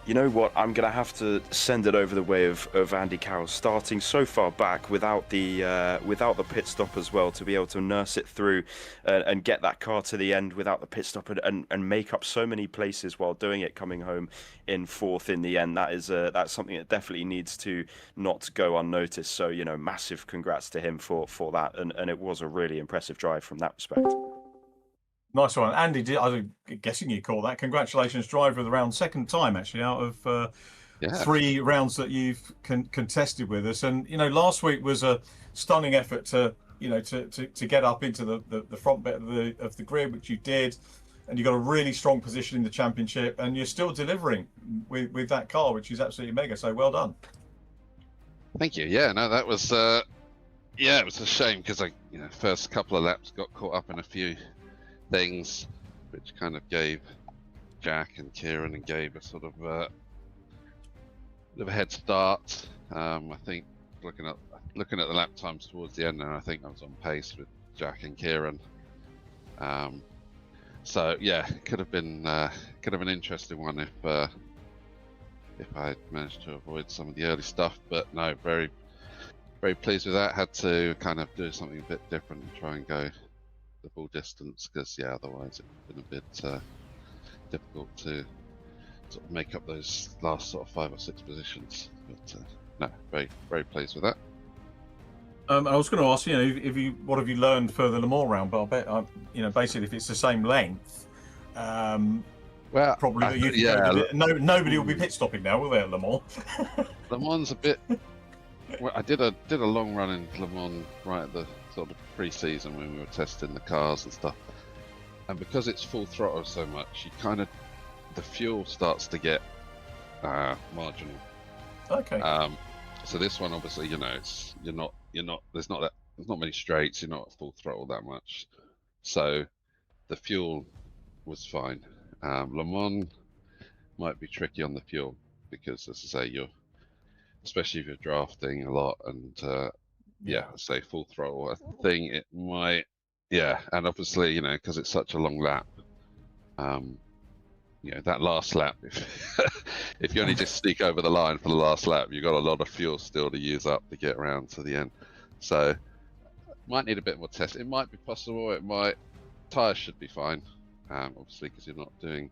Speaker 3: You know what? I'm going to have to send it over the way of Andy Carroll, starting so far back without the pit stop as well, to be able to nurse it through and get that car to the end without the pit stop and make up so many places while doing it, coming home in fourth in the end. That's something that definitely needs to not go unnoticed. So, you know, massive congrats to him for that. And it was a really impressive drive from that respect.
Speaker 2: Nice one. Andy, I'm guessing you call that. Congratulations, driver of the round. Second time, actually, out of 3 rounds that you've contested with us. And, you know, last week was a stunning effort to get up into the front bit of the grid, which you did. And you got a really strong position in the championship. And you're still delivering with that car, which is absolutely mega. So well done.
Speaker 4: Thank you. Yeah, no, that was, it was a shame because first couple of laps got caught up in a few things, which kind of gave Jack and Kieran and Gabe a sort of bit of a head start. I think looking at the lap times towards the end, and I think I was on pace with Jack and Kieran. So yeah, it could have been an interesting one if I managed to avoid some of the early stuff. But no, very very pleased with that. Had to kind of do something a bit different and try and go the full distance, because otherwise it would have been a bit difficult to sort of make up those last sort of 5 or 6 positions. But no, very very pleased with that.
Speaker 2: I was going to ask, what have you learned for the Le Mans round? But I bet, basically, if it's the same length,
Speaker 4: well,
Speaker 2: probably nobody will be pit stopping now, will they, at Le Mans?
Speaker 4: Le Mans a bit. Well, I did a long run in Le Mans right at the sort of pre-season when we were testing the cars and stuff, and because it's full throttle so much, the fuel starts to get marginal.
Speaker 2: Okay.
Speaker 4: So this one, obviously, there's not many straights. You're not at full throttle that much, so the fuel was fine. Le Mans might be tricky on the fuel because, as I say, especially if you're drafting a lot and say full throttle, I think it might, and obviously, because it's such a long lap, that last lap, if you only just sneak over the line for the last lap, you've got a lot of fuel still to use up to get around to the end. So might need a bit more test. It might be possible. Tyres should be fine, obviously, because you're not doing,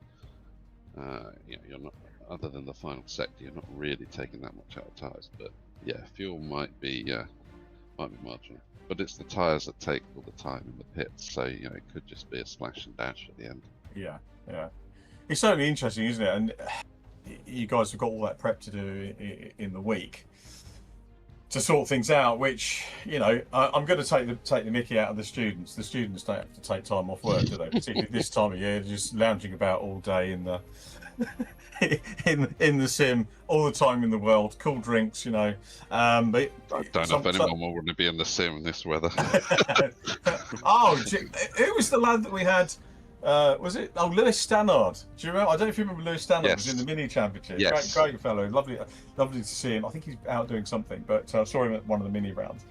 Speaker 4: you're not, other than the final sector, you're not really taking that much out of tyres. But fuel might be marginal. But it's the tyres that take all the time in the pits, so it could just be a splash and dash at the end.
Speaker 2: Yeah. It's certainly interesting, isn't it? And you guys have got all that prep to do in the week to sort things out, which, I'm going to take the mickey out of the students. The students don't have to take time off work, do they? Particularly this time of year, just lounging about all day in the in the sim, all the time in the world, cool drinks, But
Speaker 4: I don't know if anyone will want to be in the sim in this weather.
Speaker 2: Oh, who was the lad that we had? Was it? Oh, Lewis Stannard. Do you remember? I don't know if you remember Lewis Stannard.
Speaker 4: Yes.
Speaker 2: Was in the mini championship.
Speaker 4: Yes.
Speaker 2: Great fellow. Lovely to see him. I think he's out doing something, but I saw him at one of the mini rounds.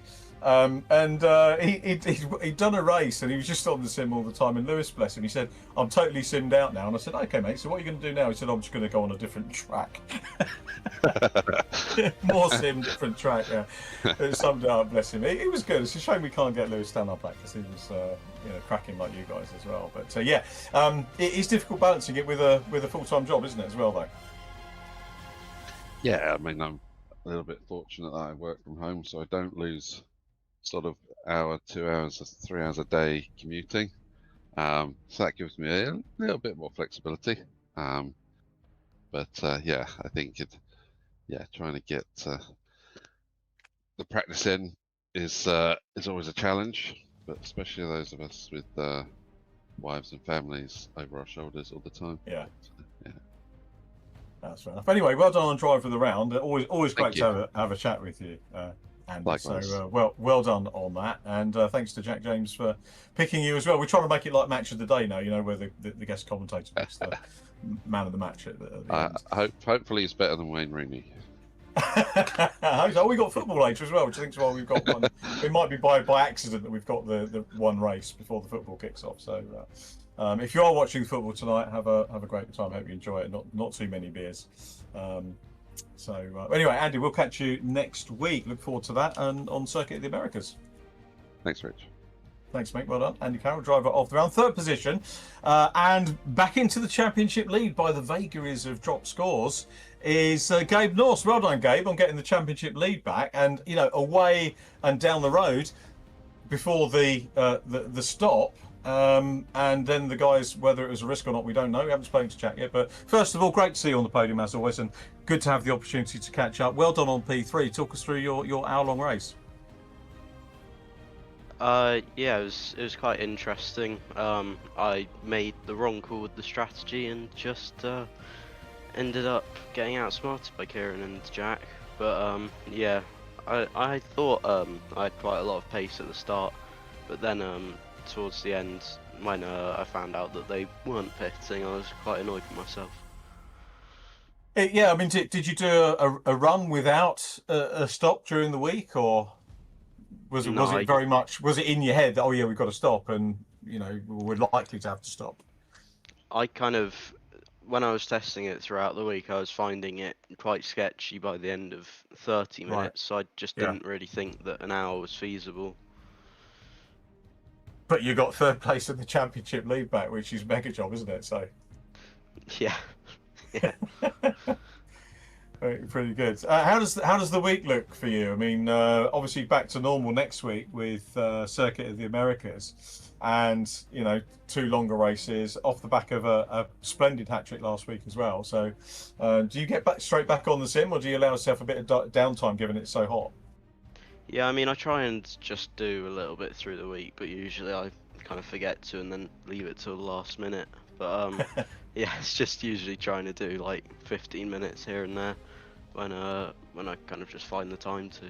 Speaker 2: He'd done a race and he was just on the sim all the time. And Lewis, bless him, he said, "I'm totally simmed out now." And I said, "Okay, mate. So what are you going to do now?" He said, "I'm just going to go on a different track." More sim, different track. Yeah, it summed it up. Bless him. It was good. It's a shame we can't get Lewis Stannard back because he was, cracking like you guys as well. But it is difficult balancing it with a full-time job, isn't it? As well, though.
Speaker 4: Yeah, I mean, I'm a little bit fortunate that I work from home, so I don't lose sort of hour, 2 hours, 3 hours a day commuting. So that gives me a little bit more flexibility. But I think trying to get the practice in is always a challenge, but especially those of us with wives and families over our shoulders all the time.
Speaker 2: Yeah. That's fair enough. Anyway, well done on drive for the round. Always great to have a chat with you. And
Speaker 4: likewise.
Speaker 2: So well done on that, and thanks to Jack James for picking you as well. We're trying to make it like match of the day now, where the guest commentator picks the man of the match at the end.
Speaker 4: Hopefully he's better than Wayne Rooney.
Speaker 2: Oh, we got football later as well, which I think is why we've got one. It might be by accident that we've got the one race before the football kicks off. So, if you are watching football tonight, have a great time. Hope you enjoy it. Not too many beers. Anyway, Andy, we'll catch you next week. Look forward to that, and on Circuit of the Americas.
Speaker 4: Thanks, Rich.
Speaker 2: Thanks, mate. Well done. Andy Carroll, driver of the round, third position. And back into the championship lead by the vagaries of drop scores is Gabe Norse. Well done, Gabe, on getting the championship lead back. And, away and down the road before the stop. And then the guys, whether it was a risk or not, we don't know. We haven't spoken to Jack yet. But first of all, great to see you on the podium, as always. And good to have the opportunity to catch up. Well done on P3. Talk us through your hour-long race.
Speaker 5: Yeah, it was quite interesting. I made the wrong call with the strategy and just ended up getting outsmarted by Kieran and Jack. But yeah, I thought I had quite a lot of pace at the start, but then towards the end, when I found out that they weren't pitting, I was quite annoyed with myself.
Speaker 2: Yeah, I mean, did you do a run without a stop during the week, or was it very much, was it in your head that, oh yeah, we've got to stop, and we're likely to have to stop?
Speaker 5: I kind of, when I was testing it throughout the week, I was finding it quite sketchy by the end of 30 minutes,
Speaker 2: Right.
Speaker 5: so I just didn't really think that an hour was feasible.
Speaker 2: But you got third place in the championship lead back, which is mega job, isn't it? So
Speaker 5: Yeah. Yeah.
Speaker 2: pretty good. How does the week look for you? I mean, obviously back to normal next week with Circuit of the Americas, and 2 longer races off the back of a splendid hat trick last week as well. So, do you get straight back on the sim, or do you allow yourself a bit of downtime given it's so hot?
Speaker 5: Yeah, I mean, I try and just do a little bit through the week, but usually I kind of forget to and then leave it till the last minute. But yeah, it's just usually trying to do like 15 minutes here and there when I kind of just find the time to.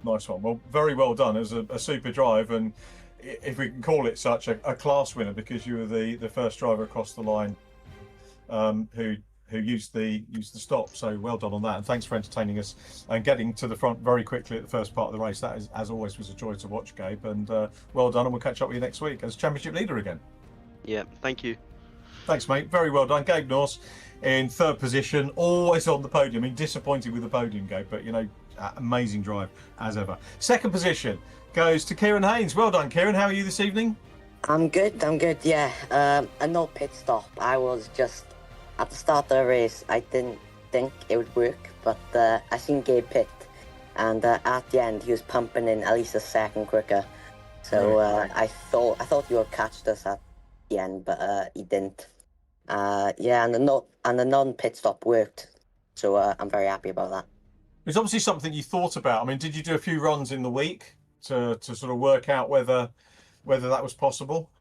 Speaker 2: Nice one. Well, very well done. It was a super drive, and if we can call it such, a class winner, because you were the first driver across the line who used the stop. So well done on that, and thanks for entertaining us and getting to the front very quickly at the first part of the race. That is, as always, was a joy to watch, Gabe, and well done, and we'll catch up with you next week as championship leader again.
Speaker 5: Yeah, thank you.
Speaker 2: Thanks, mate. Very well done. Gabe Norse in third position, always on the podium. I mean, disappointed with the podium, Gabe, but amazing drive as ever. Second position goes to Kieran Haynes. Well done, Kieran. How are you this evening?
Speaker 6: I'm good, yeah. A no pit stop. I was just, at the start of the race, I didn't think it would work, but I seen Gabe pit, and at the end he was pumping in at least a second quicker. So I thought he would catch us at the end, but he didn't. Yeah, and the non-pit stop worked, so I'm very happy about that.
Speaker 2: It's obviously something you thought about. I mean, did you do a few runs in the week to sort of work out whether that was possible?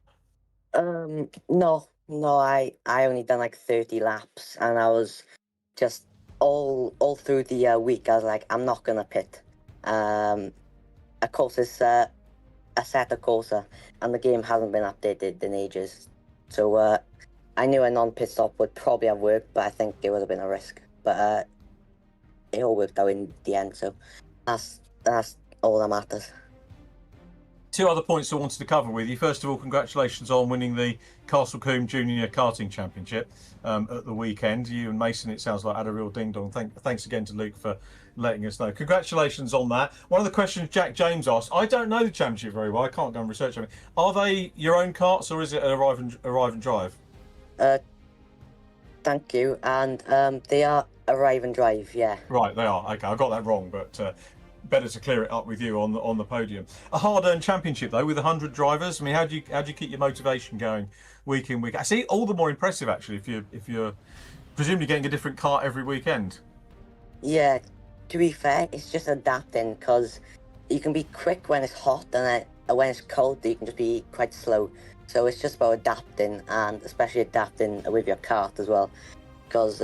Speaker 6: No, I only done like 30 laps, and I was just all through the week. I was like, I'm not gonna pit. Of course, it's a Assetto Corsa, and the game hasn't been updated in ages, so I knew a non-pit stop would probably have worked, but I think it would have been a risk. But it all worked out in the end, so that's all that matters.
Speaker 2: 2 other points I wanted to cover with you. First of all, congratulations on winning the Castle Combe Junior Karting Championship at the weekend. You and Mason, it sounds like, had a real ding-dong. Thanks again to Luke for letting us know. Congratulations on that. One of the questions Jack James asked, I don't know the championship very well. I can't go and research it. Are they your own karts, or is it an arrive and drive?
Speaker 6: Thank you, and they are arrive and drive, yeah.
Speaker 2: Right, they are. Okay, I got that wrong, but better to clear it up with you on the podium. A hard-earned championship though, with 100 drivers. I mean, how do you keep your motivation going week in, week out? I see, all the more impressive actually if you're presumably getting a different kart every weekend.
Speaker 6: Yeah, to be fair, it's just adapting, because you can be quick when it's hot, and when it's cold, you can just be quite slow. So it's just about adapting, and especially adapting with your kart as well, because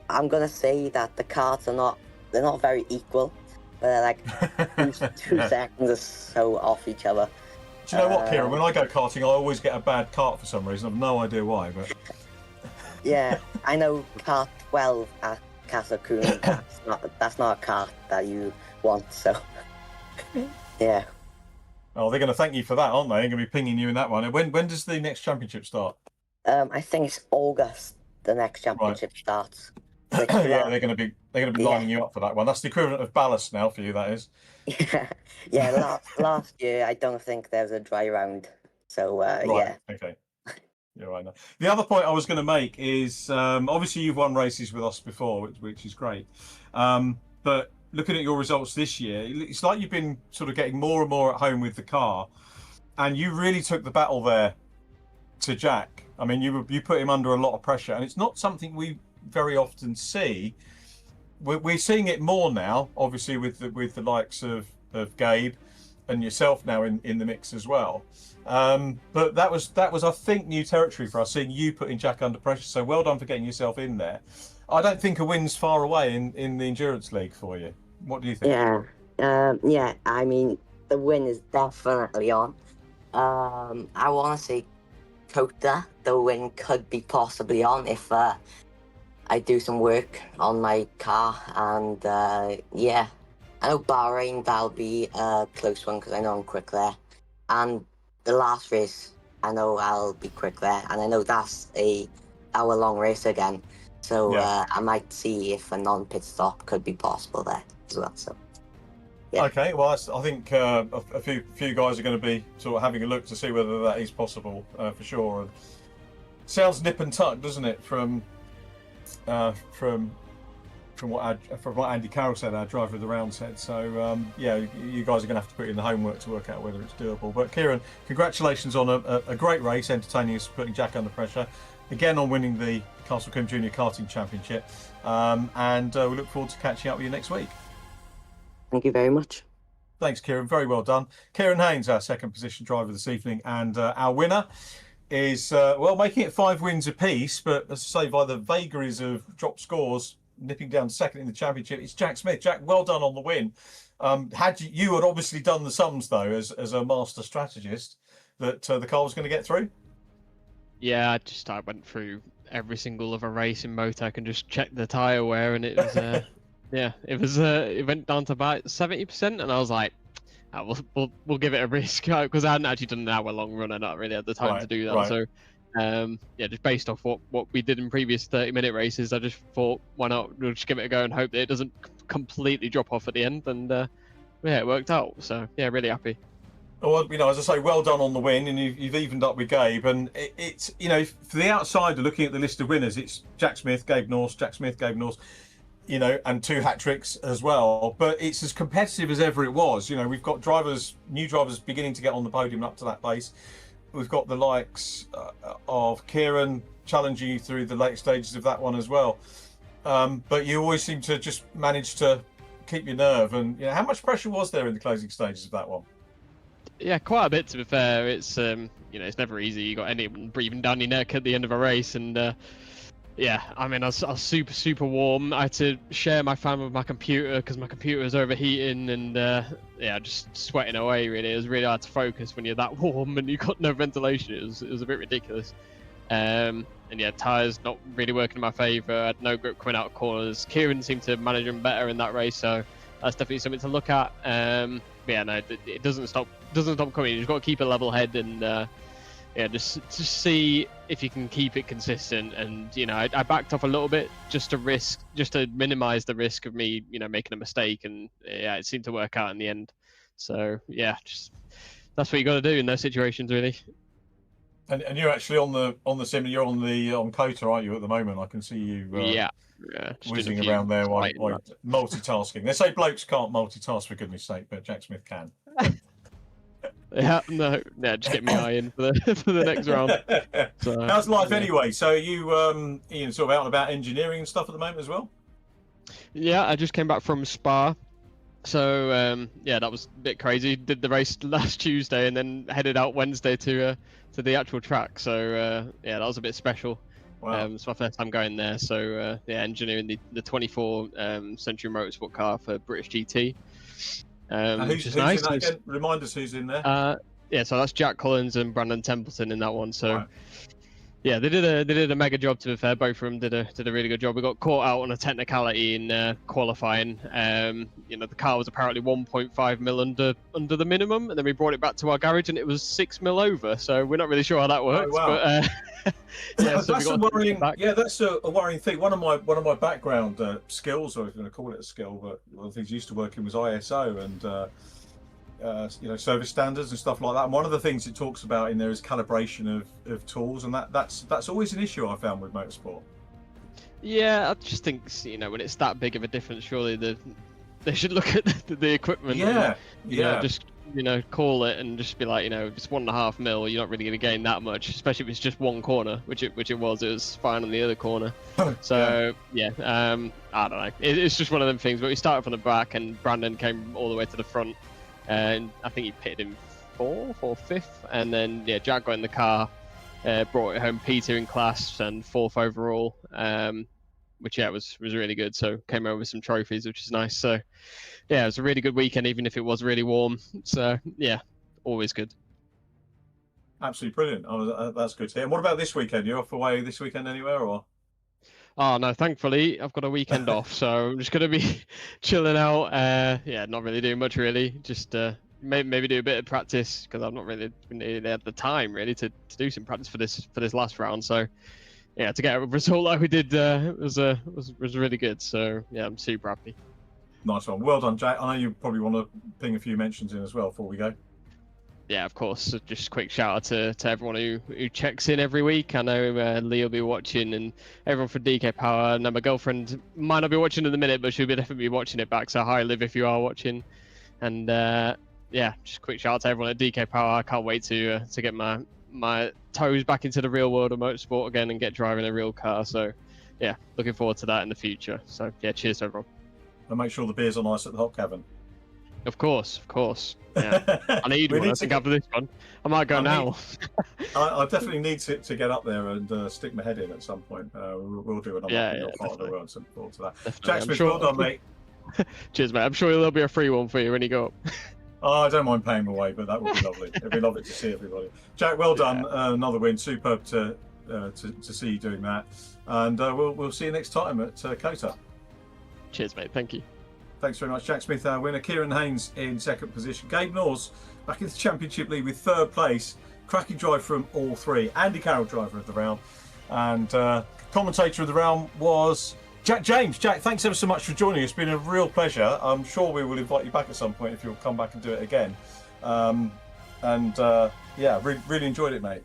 Speaker 6: I'm gonna say that the karts they're not very equal, but they're like two seconds or so off each other.
Speaker 2: Do you know what, Kieran? When I go karting, I always get a bad kart for some reason. I've no idea why, but
Speaker 6: yeah, I know kart 12 at Castle Coon, that's not a kart that you want. So yeah.
Speaker 2: Oh, they're going to thank you for that, aren't they? They're going to be pinging you in that one. When does the next championship start?
Speaker 6: I think it's August. The next championship starts. Which
Speaker 2: Yeah, they're going to be lining you up for that one. That's the equivalent of ballast now for you. That is.
Speaker 6: Yeah. Last year, I don't think there was a dry round. So
Speaker 2: Right.
Speaker 6: yeah.
Speaker 2: Okay. You're right. Now. The other point I was going to make is obviously you've won races with us before, which is great. But looking at your results this year, it's like you've been sort of getting more and more at home with the car, and you really took the battle there to Jack. I mean, you put him under a lot of pressure, and it's not something we very often see. We're seeing it more now, obviously with the likes of Gabe and yourself now in the mix as well. But that was I think new territory for us, seeing you putting Jack under pressure. So well done for getting yourself in there. I don't think a win's far away in the Endurance League for you. What do you think?
Speaker 6: Yeah. I mean, the win is definitely on. I want to say COTA, the win could be possibly on if I do some work on my car. And yeah, I know Bahrain, that'll be a close one because I know I'm quick there. And the last race, I know I'll be quick there. And I know that's a hour-long race again. So I might see if a non-pit stop could be possible there as well. So yeah.
Speaker 2: Okay, well, I think a few guys are going to be sort of having a look to see whether that is possible for sure. And sounds nip and tuck, doesn't it? From what Andy Carroll said, our driver of the round said. So yeah, you guys are going to have to put in the homework to work out whether it's doable. But Kieran, congratulations on a great race, entertaining us, putting Jack under pressure. Again on winning the Castle Combe Junior Karting Championship. And we look forward to catching up with you next week.
Speaker 6: Thank you very much.
Speaker 2: Thanks, Kieran. Very well done. Kieran Haynes, our second position driver this evening, and our winner is, making it 5 wins apiece, but as I say, by the vagaries of drop scores, nipping down second in the championship, it's Jack Smith. Jack, well done on the win. Had you had obviously done the sums, though, as a master strategist, that the car was going to get through?
Speaker 7: Yeah, I went through every single other race in Motec and just checked the tyre wear, and it was it went down to about 70%, and I was like, we'll give it a risk because I hadn't actually done an hour-long run and not really had the time to do that. Right. So just based off what we did in previous 30-minute races, I just thought, why not? We'll just give it a go and hope that it doesn't completely drop off at the end, and it worked out. So yeah, really happy.
Speaker 2: Well, as I say, well done on the win, and you've evened up with Gabe. And it's for the outsider looking at the list of winners, it's Jack Smith, Gabe Norse, Jack Smith, Gabe Norse, and 2 hat-tricks as well. But it's as competitive as ever it was. We've got new drivers beginning to get on the podium up to that pace. We've got the likes of Kieran challenging you through the late stages of that one as well. But you always seem to just manage to keep your nerve. And how much pressure was there in the closing stages of that one?
Speaker 7: Yeah, quite a bit, to be fair. It's it's never easy. You got anyone breathing down your neck at the end of a race, and yeah, I mean, I was super warm. I had to share my fan with my computer because my computer was overheating, and just sweating away. Really, it was really hard to focus when you're that warm and you got no ventilation. It was a bit ridiculous. And yeah, tyres not really working in my favour. I had no grip coming out of corners. Kieran seemed to manage them better in that race, so that's definitely something to look at. Yeah, no, it doesn't stop coming. You've got to keep a level head and just see if you can keep it consistent. And I backed off a little bit just to minimise the risk of me making a mistake, and yeah, it seemed to work out in the end. So yeah, that's what you got to do in those situations, really.
Speaker 2: And you're actually on the sim. You're on COTA, aren't you, at the moment? I can see you. Yeah, whizzing around there while multitasking. They say blokes can't multitask, for goodness sake, but Jack Smith can.
Speaker 7: Yeah, just get my eye in for the next round. So,
Speaker 2: how's life anyway? So are you sort of out and about engineering and stuff at the moment as well?
Speaker 7: Yeah, I just came back from Spa. So that was a bit crazy. Did the race last Tuesday and then headed out Wednesday to the actual track. So that was a bit special.
Speaker 2: Wow.
Speaker 7: It's my first time going there. So engineering the 24 Century Motorsport car for British GT.
Speaker 2: Who's
Speaker 7: nice.
Speaker 2: in that again? Remind us who's in there.
Speaker 7: So that's Jack Collins and Brandon Templeton in that one. So Yeah, they did a mega job. To be fair, both of them did a really good job. We got caught out on a technicality in qualifying. The car was apparently 1.5 mil under the minimum, and then we brought it back to our garage, and it was 6 mil over. So we're not really sure how that works.
Speaker 2: wow.
Speaker 7: But yeah, so
Speaker 2: that's a worrying. Yeah, that's a worrying thing. One of my background skills, or I was going to call it a skill, but one of the things I used to work in was ISO and. Service standards and stuff like that. And one of the things it talks about in there is calibration of tools, and that's always an issue I found with motorsport.
Speaker 7: Yeah, I just think when it's that big of a difference, surely they should look at the equipment.
Speaker 2: Yeah,
Speaker 7: and, just call it and just be like, it's 1.5 mil. You're not really going to gain that much, especially if it's just one corner, which it was. It was fine on the other corner. So I don't know. It's just one of them things. But we started from the back, and Brandon came all the way to the front. And I think he pitted in 4th or 5th, and then Jack got in the car, brought it home P2 in class and 4th overall, which was really good. So came over with some trophies, which is nice. So it was a really good weekend, even if it was really warm. So always good.
Speaker 2: Absolutely brilliant. That's good to hear. And what about this weekend? You're off away this weekend anywhere, or?
Speaker 7: Oh no, thankfully I've got a weekend off, so I'm just gonna be chilling out. Not really doing much really. Just maybe do a bit of practice because I've not really had the time really to do some practice for this last round. So to get a result like we did was really good. So I'm super happy.
Speaker 2: Nice one. Well done, Jack. I know you probably want to ping a few mentions in as well before we go.
Speaker 7: Yeah, of course. So just a quick shout out to everyone who checks in every week. I know Lee will be watching, and everyone from DK Power. And my girlfriend might not be watching in a minute, but she'll definitely be watching it back. So hi, Liv, if you are watching. And just a quick shout out to everyone at DK Power. I can't wait to get my toes back into the real world of motorsport again and get driving a real car. So looking forward to that in the future. So cheers to everyone.
Speaker 2: And make sure the beers are nice at the hot cavern.
Speaker 7: Of course. Yeah. I need one. I think after this one, I might go now.
Speaker 2: I definitely need to get up there and stick my head in at some point. We'll do it. Part of the world, so look forward to that. Definitely. Jack Smith, well done, mate.
Speaker 7: Cheers, mate. I'm sure there'll be a free one for you when you go up.
Speaker 2: I don't mind paying my way, but that would be lovely. It'd be lovely to see everybody. Jack, well done. Another win. Superb to see you doing that. And we'll see you next time at COTA.
Speaker 7: Cheers, mate. Thank you.
Speaker 2: Thanks very much. Jack Smith, our winner. Kieran Haynes in second position. Gabe Norris back in the Championship League with third place. Cracking drive from all three. Andy Carroll, driver of the round. And commentator of the round was Jack James. Jack, thanks ever so much for joining us. It's been a real pleasure. I'm sure we will invite you back at some point if you'll come back and do it again. Really enjoyed it, mate.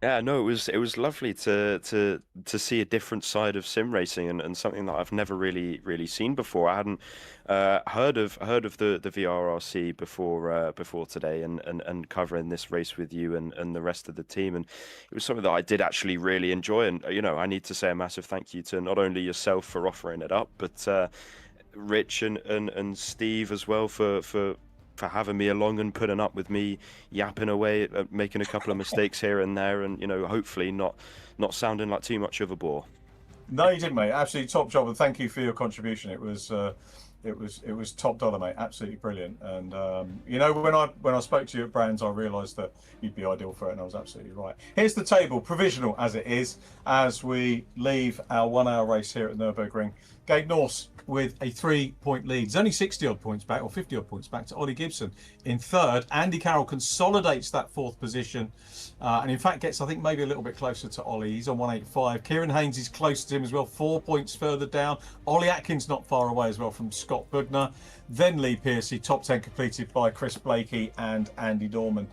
Speaker 3: Yeah, no, it was lovely to see a different side of sim racing and something that I've never really seen before. I hadn't heard of the VRRC before today and covering this race with you and the rest of the team, and it was something that I did actually really enjoy. And I need to say a massive thank you to not only yourself for offering it up, but Rich and Steve as well for having me along and putting up with me yapping away, making a couple of mistakes here and there, and hopefully not sounding like too much of a bore.
Speaker 2: No, you didn't, mate. Absolutely top job, and thank you for your contribution. It was top dollar, mate. Absolutely brilliant. And when I spoke to you at Brands, I realised that you'd be ideal for it, and I was absolutely right. Here's the table, provisional as it is, as we leave our 1 hour race here at Nurburgring. Gabe Norris with a 3-point lead. He's only 60 odd points back, or 50 odd points back to Ollie Gibson in third. Andy Carroll consolidates that fourth position, and in fact gets, I think, maybe a little bit closer to Ollie. He's on 185. Kieran Haynes is close to him as well, 4 points further down. Ollie Atkins not far away as well from Scott Bugner. Then Lee Piercy, top 10 completed by Chris Blakey and Andy Dorman.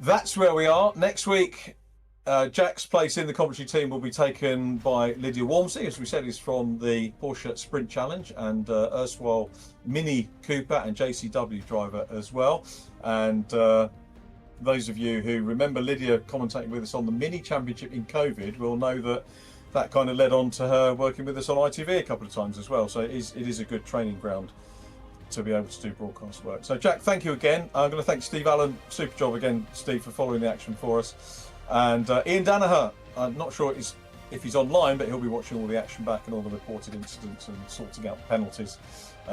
Speaker 2: That's where we are. Next week, Jack's place in the commentary team will be taken by Lydia Walmsley, as we said, is from the Porsche Sprint Challenge, and erstwhile Mini Cooper and JCW driver as well. And those of you who remember Lydia commentating with us on the Mini Championship in COVID will know that kind of led on to her working with us on ITV a couple of times as well. So it is a good training ground to be able to do broadcast work. So Jack, thank you again. I'm going to thank Steve Allen. Super job again, Steve, for following the action for us. And Ian Danaher, I'm not sure if he's online, but he'll be watching all the action back and all the reported incidents and sorting out the penalties,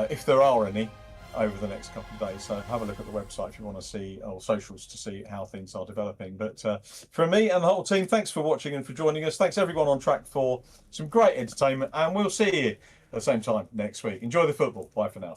Speaker 2: if there are any. over the next couple of days. So have a look at the website if you want to see, or socials to see how things are developing. But from me and the whole team, thanks for watching and for joining us. Thanks everyone on track for some great entertainment, and we'll see you at the same time next week. Enjoy the football. Bye for now.